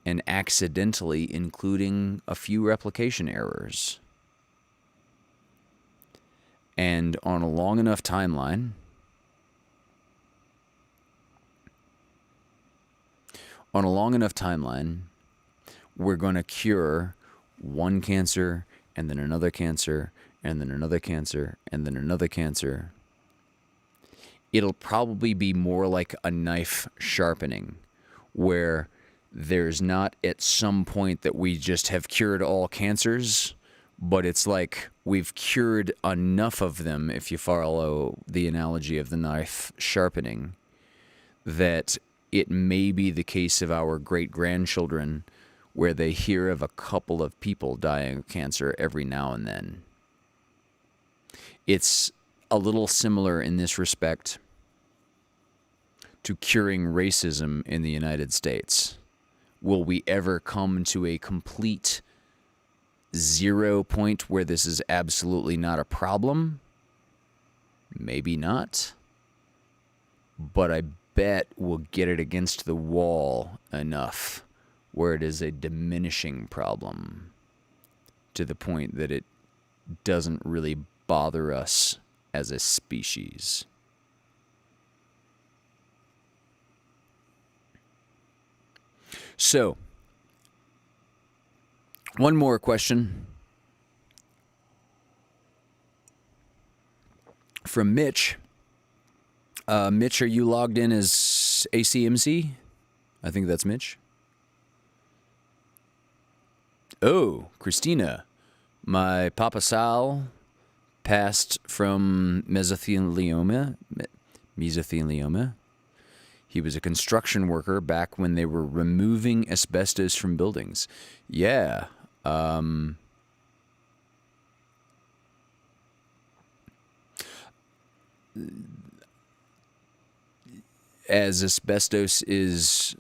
and accidentally including a few replication errors. And on a long enough timeline, we're going to cure one cancer, and then another cancer, and then another cancer, and then another cancer. It'll probably be more like a knife sharpening, where there's not at some point that we just have cured all cancers, but it's like we've cured enough of them, if you follow the analogy of the knife sharpening, that it may be the case of our great-grandchildren where they hear of a couple of people dying of cancer every now and then. It's a little similar in this respect to curing racism in the United States. Will we ever come to a complete zero point where this is absolutely not a problem? Maybe not. But I bet we'll get it against the wall enough where it is a diminishing problem to the point that it doesn't really bother us as a species. So, one more question from Mitch. Mitch, are you logged in as ACMC? I think that's Mitch. Oh, Christina, my Papa Sal passed from mesothelioma. He was a construction worker back when they were removing asbestos from buildings. Yeah. As asbestos is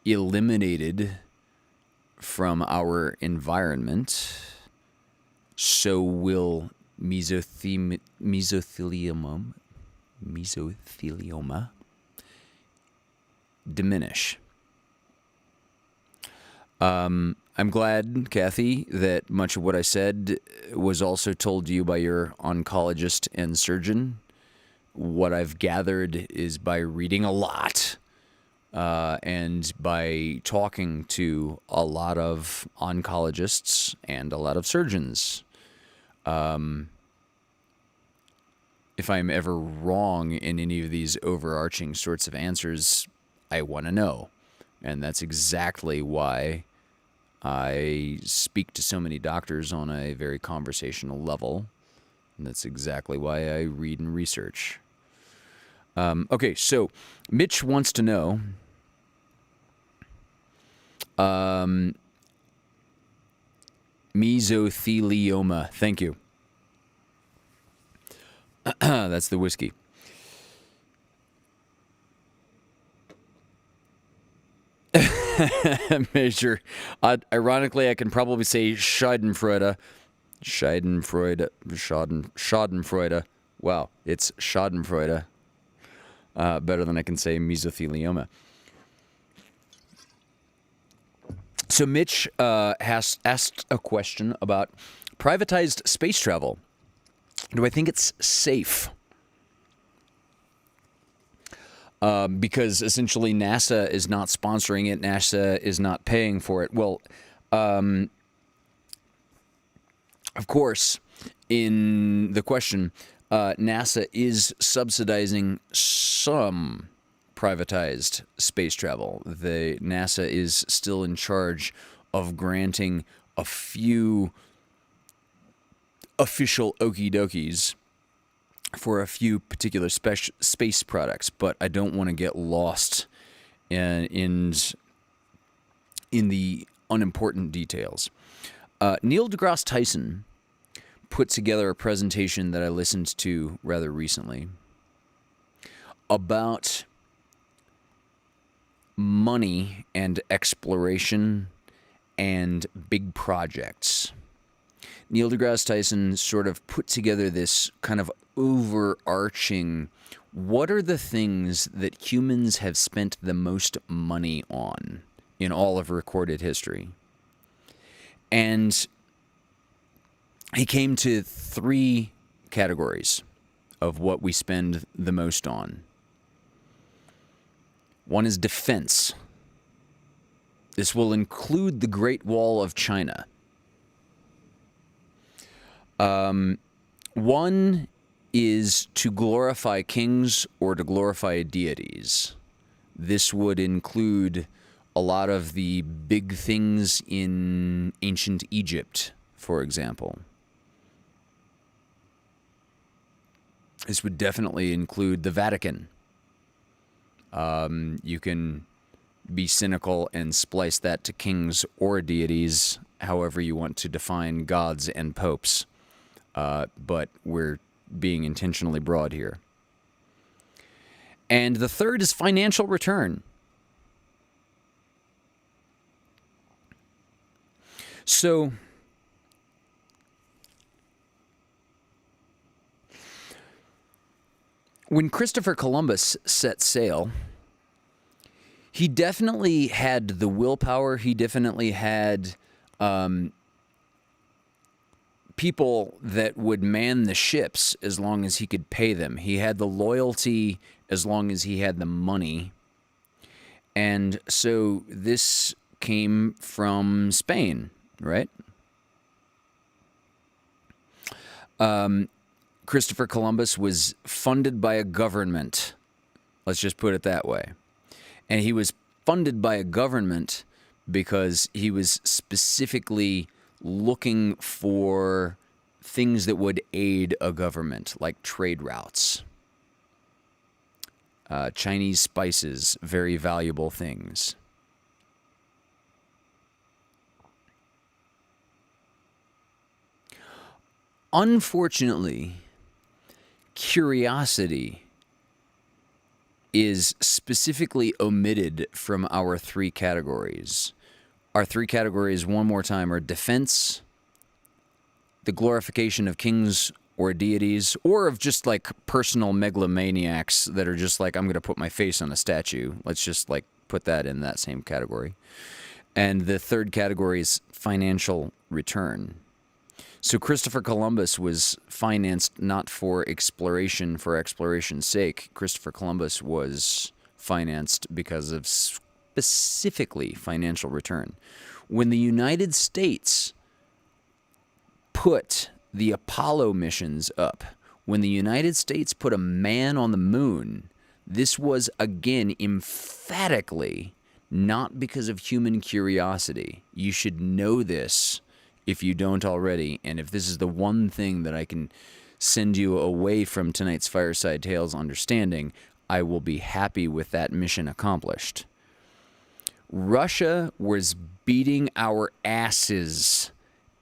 eliminated from our environment, so will mesothelioma diminish. I'm glad, Kathy, that much of what I said was also told to you by your oncologist and surgeon. What I've gathered is by reading a lot and by talking to a lot of oncologists and a lot of surgeons. If I'm ever wrong in any of these overarching sorts of answers, I want to know. And that's exactly why I speak to so many doctors on a very conversational level. And that's exactly why I read and research. Okay, so Mitch wants to know, mesothelioma. Thank you. That's the whiskey. Measure. Ironically, I can probably say Schadenfreude. Schadenfreude. Wow, it's Schadenfreude. Better than I can say mesothelioma. So Mitch has asked a question about privatized space travel. Do I think it's safe? Because essentially NASA is not sponsoring it. NASA is not paying for it. Well, of course, in the question, NASA is subsidizing some privatized space travel. The NASA is still in charge of granting a few official okie dokies for a few particular space products, but I don't want to get lost in the unimportant details. Neil deGrasse Tyson put together a presentation that I listened to rather recently about money and exploration and big projects. Neil deGrasse Tyson sort of put together this kind of overarching, what are the things that humans have spent the most money on in all of recorded history? And he came to 3 categories of what we spend the most on. One is defense. This will include the Great Wall of China. One is to glorify kings or to glorify deities. This would include a lot of the big things in ancient Egypt, for example. This would definitely include the Vatican. You can be cynical and splice that to kings or deities, however you want to define gods and popes. But we're being intentionally broad here. And the third is financial return. So, when Christopher Columbus set sail, he definitely had the willpower. He definitely had people that would man the ships as long as he could pay them. He had the loyalty as long as he had the money. And so this came from Spain, right? Christopher Columbus was funded by a government. Let's just put it that way. And he was funded by a government because he was specifically looking for things that would aid a government, like trade routes. Chinese spices, very valuable things. Unfortunately, curiosity is specifically omitted from our 3 categories. Our 3 categories, one more time, are defense, the glorification of kings or deities, or of just like personal megalomaniacs that are just like, I'm going to put my face on a statue. Let's just like put that in that same category. And the third category is financial return. So Christopher Columbus was financed not for exploration's sake. Christopher Columbus was financed because of specifically financial return. When the United States put the Apollo missions up, when the United States put a man on the moon, this was again emphatically not because of human curiosity. You should know this if you don't already, and if this is the one thing that I can send you away from tonight's Fireside Tales understanding, I will be happy with that mission accomplished. Russia was beating our asses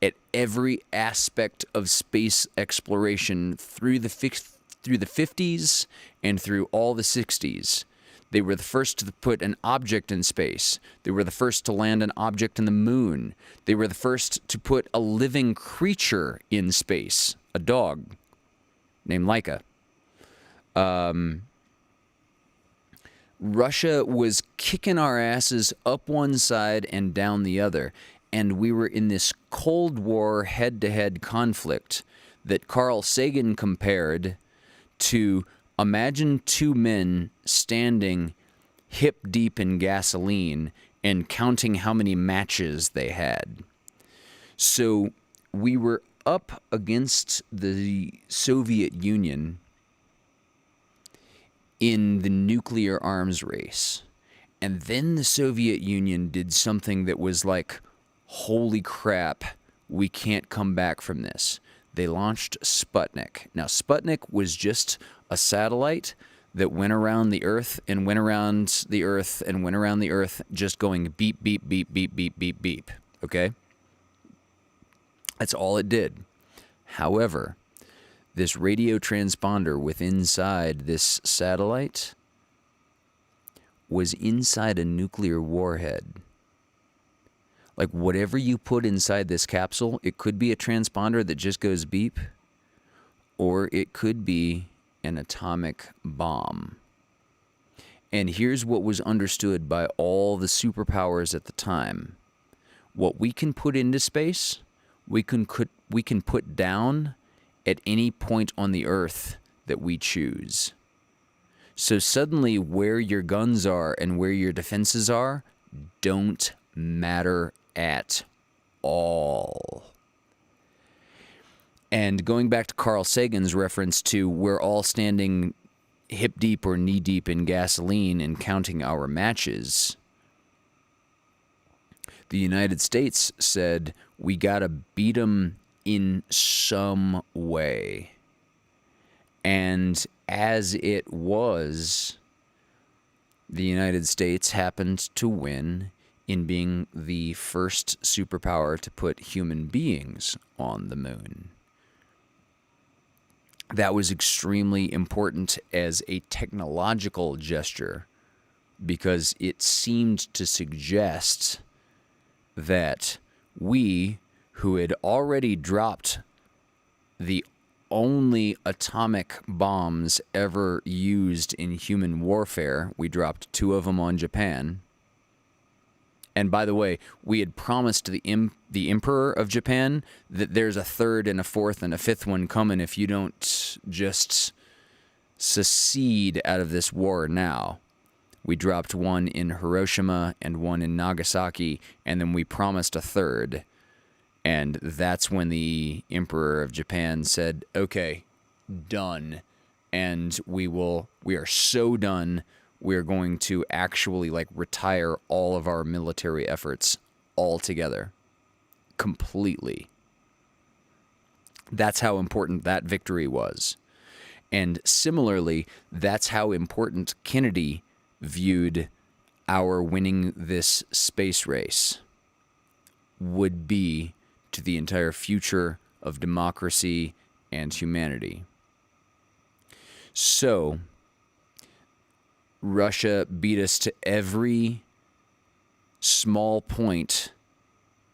at every aspect of space exploration through the 50s and through all the 60s. They were the first to put an object in space. They were the first to land an object on the moon. They were the first to put a living creature in space, a dog named Laika. Russia was kicking our asses up one side and down the other. And we were in this Cold War head-to-head conflict that Carl Sagan compared to, imagine two men standing hip deep in gasoline and counting how many matches they had. So we were up against the Soviet Union in the nuclear arms race. And then the Soviet Union did something that was like, holy crap, we can't come back from this. They launched Sputnik. Now, Sputnik was just a satellite that went around the Earth and went around the Earth and went around the Earth, just going beep, beep, beep, beep, beep, beep, beep. Okay? That's all it did. However, this radio transponder within inside this satellite was inside a nuclear warhead. Like, whatever you put inside this capsule, it could be a transponder that just goes beep, or it could be an atomic bomb. And here's what was understood by all the superpowers at the time. What we can put into space, we can put down at any point on the Earth that we choose. So suddenly where your guns are and where your defenses are don't matter at all. And going back to Carl Sagan's reference to we're all standing hip deep or knee deep in gasoline and counting our matches, the United States said we got to beat them in some way. And as it was, the United States happened to win in being the first superpower to put human beings on the moon. That was extremely important as a technological gesture because it seemed to suggest that we, who had already dropped the only atomic bombs ever used in human warfare, we dropped 2 of them on Japan. And by the way, we had promised the Emperor of Japan that there's a 3rd and a 4th and a 5th one coming if you don't just secede out of this war now. We dropped 1 in Hiroshima and 1 in Nagasaki, and then we promised a 3rd. And that's when the Emperor of Japan said, okay, done. And we are so done, we're going to actually retire all of our military efforts altogether. Completely. That's how important that victory was. And similarly, that's how important Kennedy viewed our winning this space race would be to the entire future of democracy and humanity. So, Russia beat us to every small point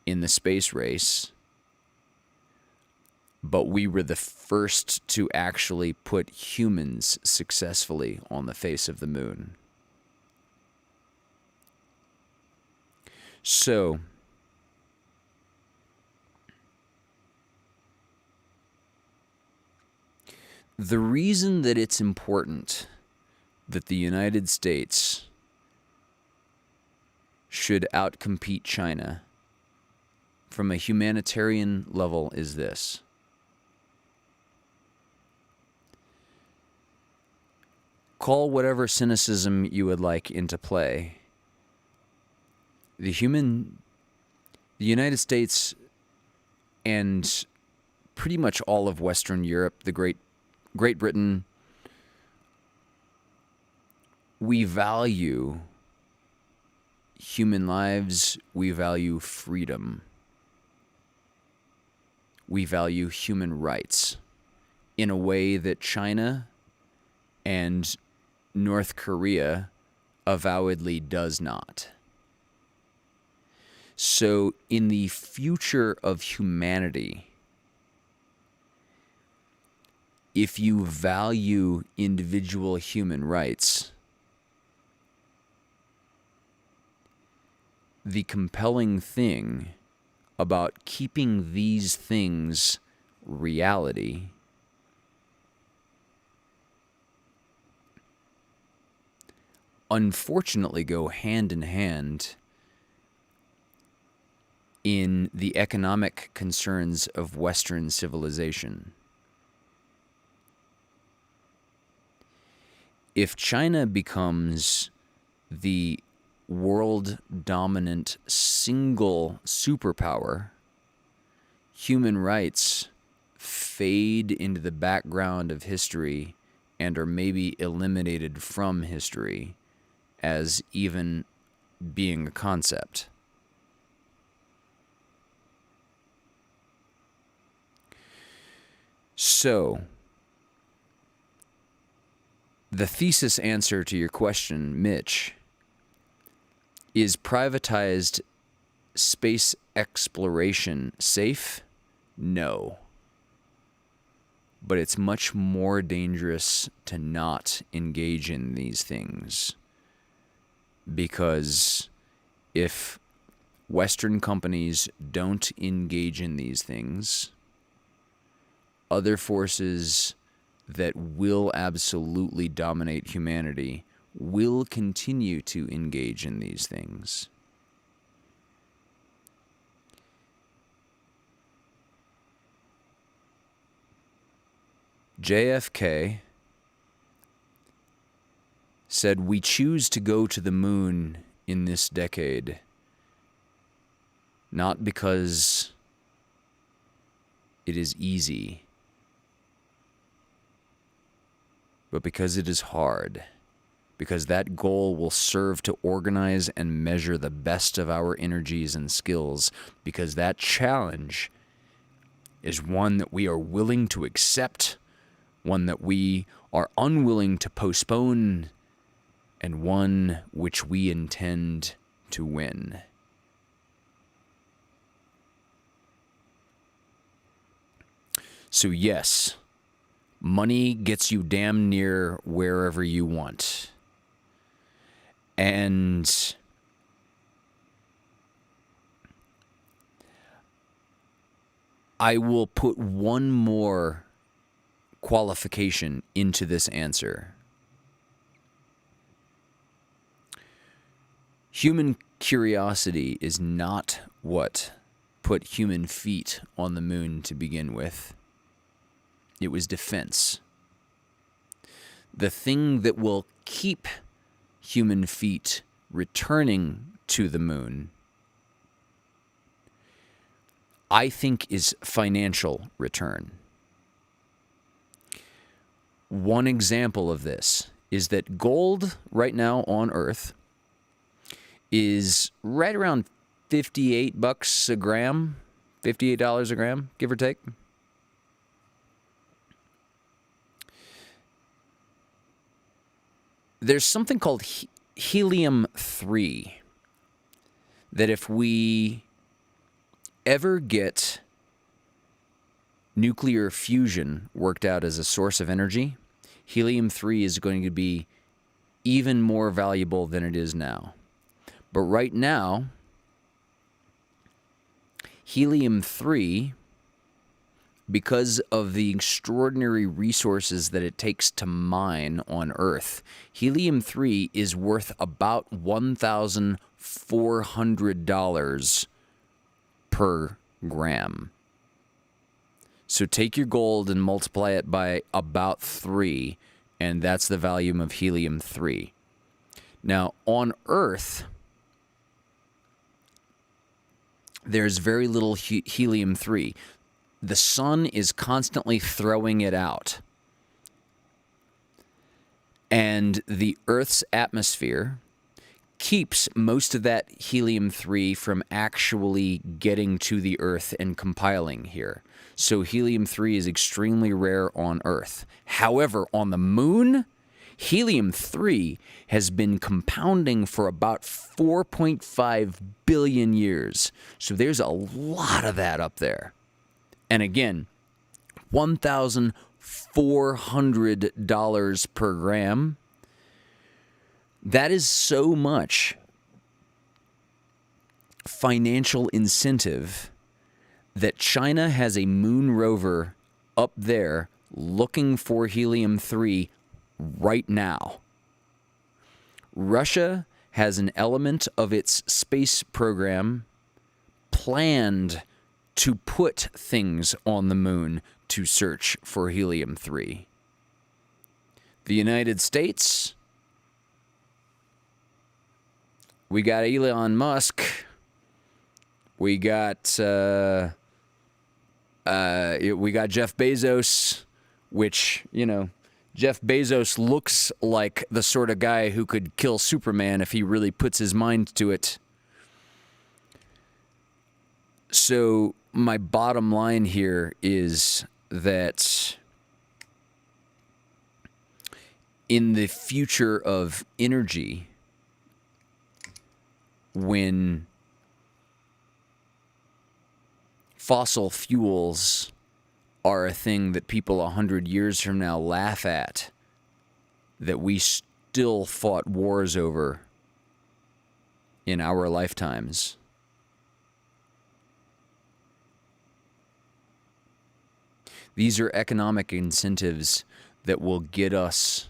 in the space race, but we were the first to actually put humans successfully on the face of the moon. So, the reason that it's important that the United States should outcompete China from a humanitarian level is this. Call whatever cynicism you would like into play, The United States and pretty much all of Western Europe, the Great Britain, we value human lives, we value freedom, we value human rights in a way that China and North Korea avowedly does not. So in the future of humanity, if you value individual human rights, the compelling thing about keeping these things reality unfortunately go hand in hand in the economic concerns of Western civilization. If China becomes the world dominant single superpower, human rights fade into the background of history and are maybe eliminated from history as even being a concept. So, the thesis answer to your question, Mitch, is privatized space exploration safe? No. But it's much more dangerous to not engage in these things. Because if Western companies don't engage in these things, other forces that will absolutely dominate humanity will continue to engage in these things. JFK said, "We choose to go to the moon in this decade, not because it is easy, but because it is hard, because that goal will serve to organize and measure the best of our energies and skills, because that challenge is one that we are willing to accept, one that we are unwilling to postpone, and one which we intend to win." So yes, money gets you damn near wherever you want. And I will put one more qualification into this answer. Human curiosity is not what put human feet on the moon to begin with. It was defense. The thing that will keep human feet returning to the moon, I think, is financial return. One example of this is that gold right now on Earth is right around $58 a gram, $58 a gram, give or take. There's something called helium-3 that if we ever get nuclear fusion worked out as a source of energy, helium-3 is going to be even more valuable than it is now. But right now, helium-3, because of the extraordinary resources that it takes to mine on Earth, helium-3 is worth about $1,400 per gram. So take your gold and multiply it by about 3, and that's the volume of helium-3. Now, on Earth, there's very little helium-3. The sun is constantly throwing it out. And the Earth's atmosphere keeps most of that helium-3 from actually getting to the Earth and compiling here. So helium-3 is extremely rare on Earth. However, on the moon, helium-3 has been compounding for about 4.5 billion years. So there's a lot of that up there. And again, $1,400 per gram. That is so much financial incentive that China has a moon rover up there looking for helium-3 right now. Russia has an element of its space program planned to put things on the moon to search for helium-3. The United States, we got Elon Musk. We got Jeff Bezos, which, you know, Jeff Bezos looks like the sort of guy who could kill Superman if he really puts his mind to it. So my bottom line here is that in the future of energy, when fossil fuels are a thing that people 100 years from now laugh at, that we still fought wars over in our lifetimes, these are economic incentives that will get us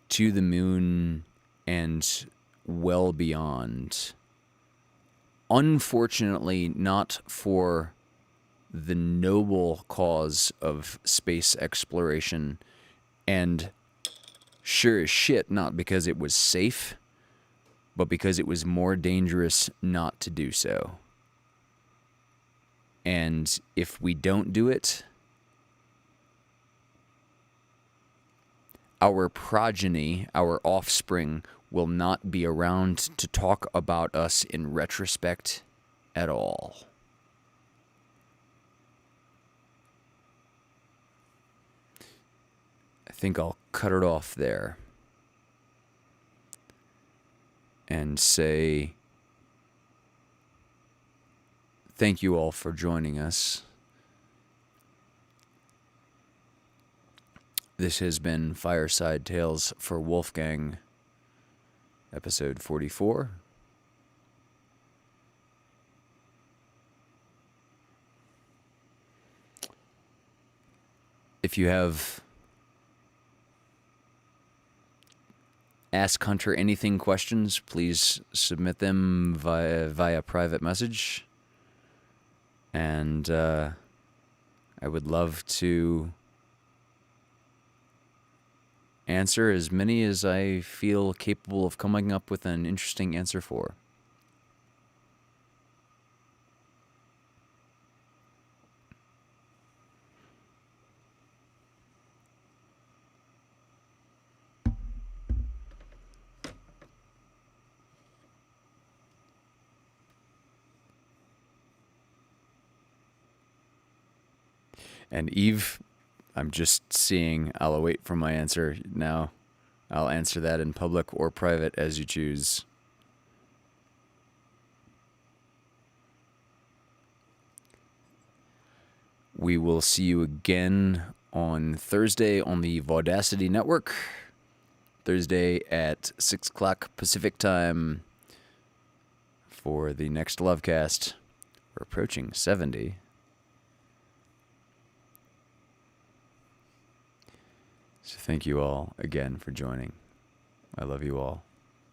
to the moon and well beyond. Unfortunately, not for the noble cause of space exploration, and sure as shit not because it was safe, but because it was more dangerous not to do so. And if we don't do it, our progeny, our offspring, will not be around to talk about us in retrospect at all. I think I'll cut it off there and say thank you all for joining us. This has been Fireside Tales for Wolfgang, episode 44. If you have Ask Hunter Anything questions, please submit them via private message. And I would love to answer as many as I feel capable of coming up with an interesting answer for. And Eve, I'm just seeing, I'll await for my answer now. I'll answer that in public or private as you choose. We will see you again on Thursday on the Vaudacity Network. Thursday at 6 o'clock Pacific time for the next Lovecast. We're approaching 70. So thank you all again for joining. I love you all.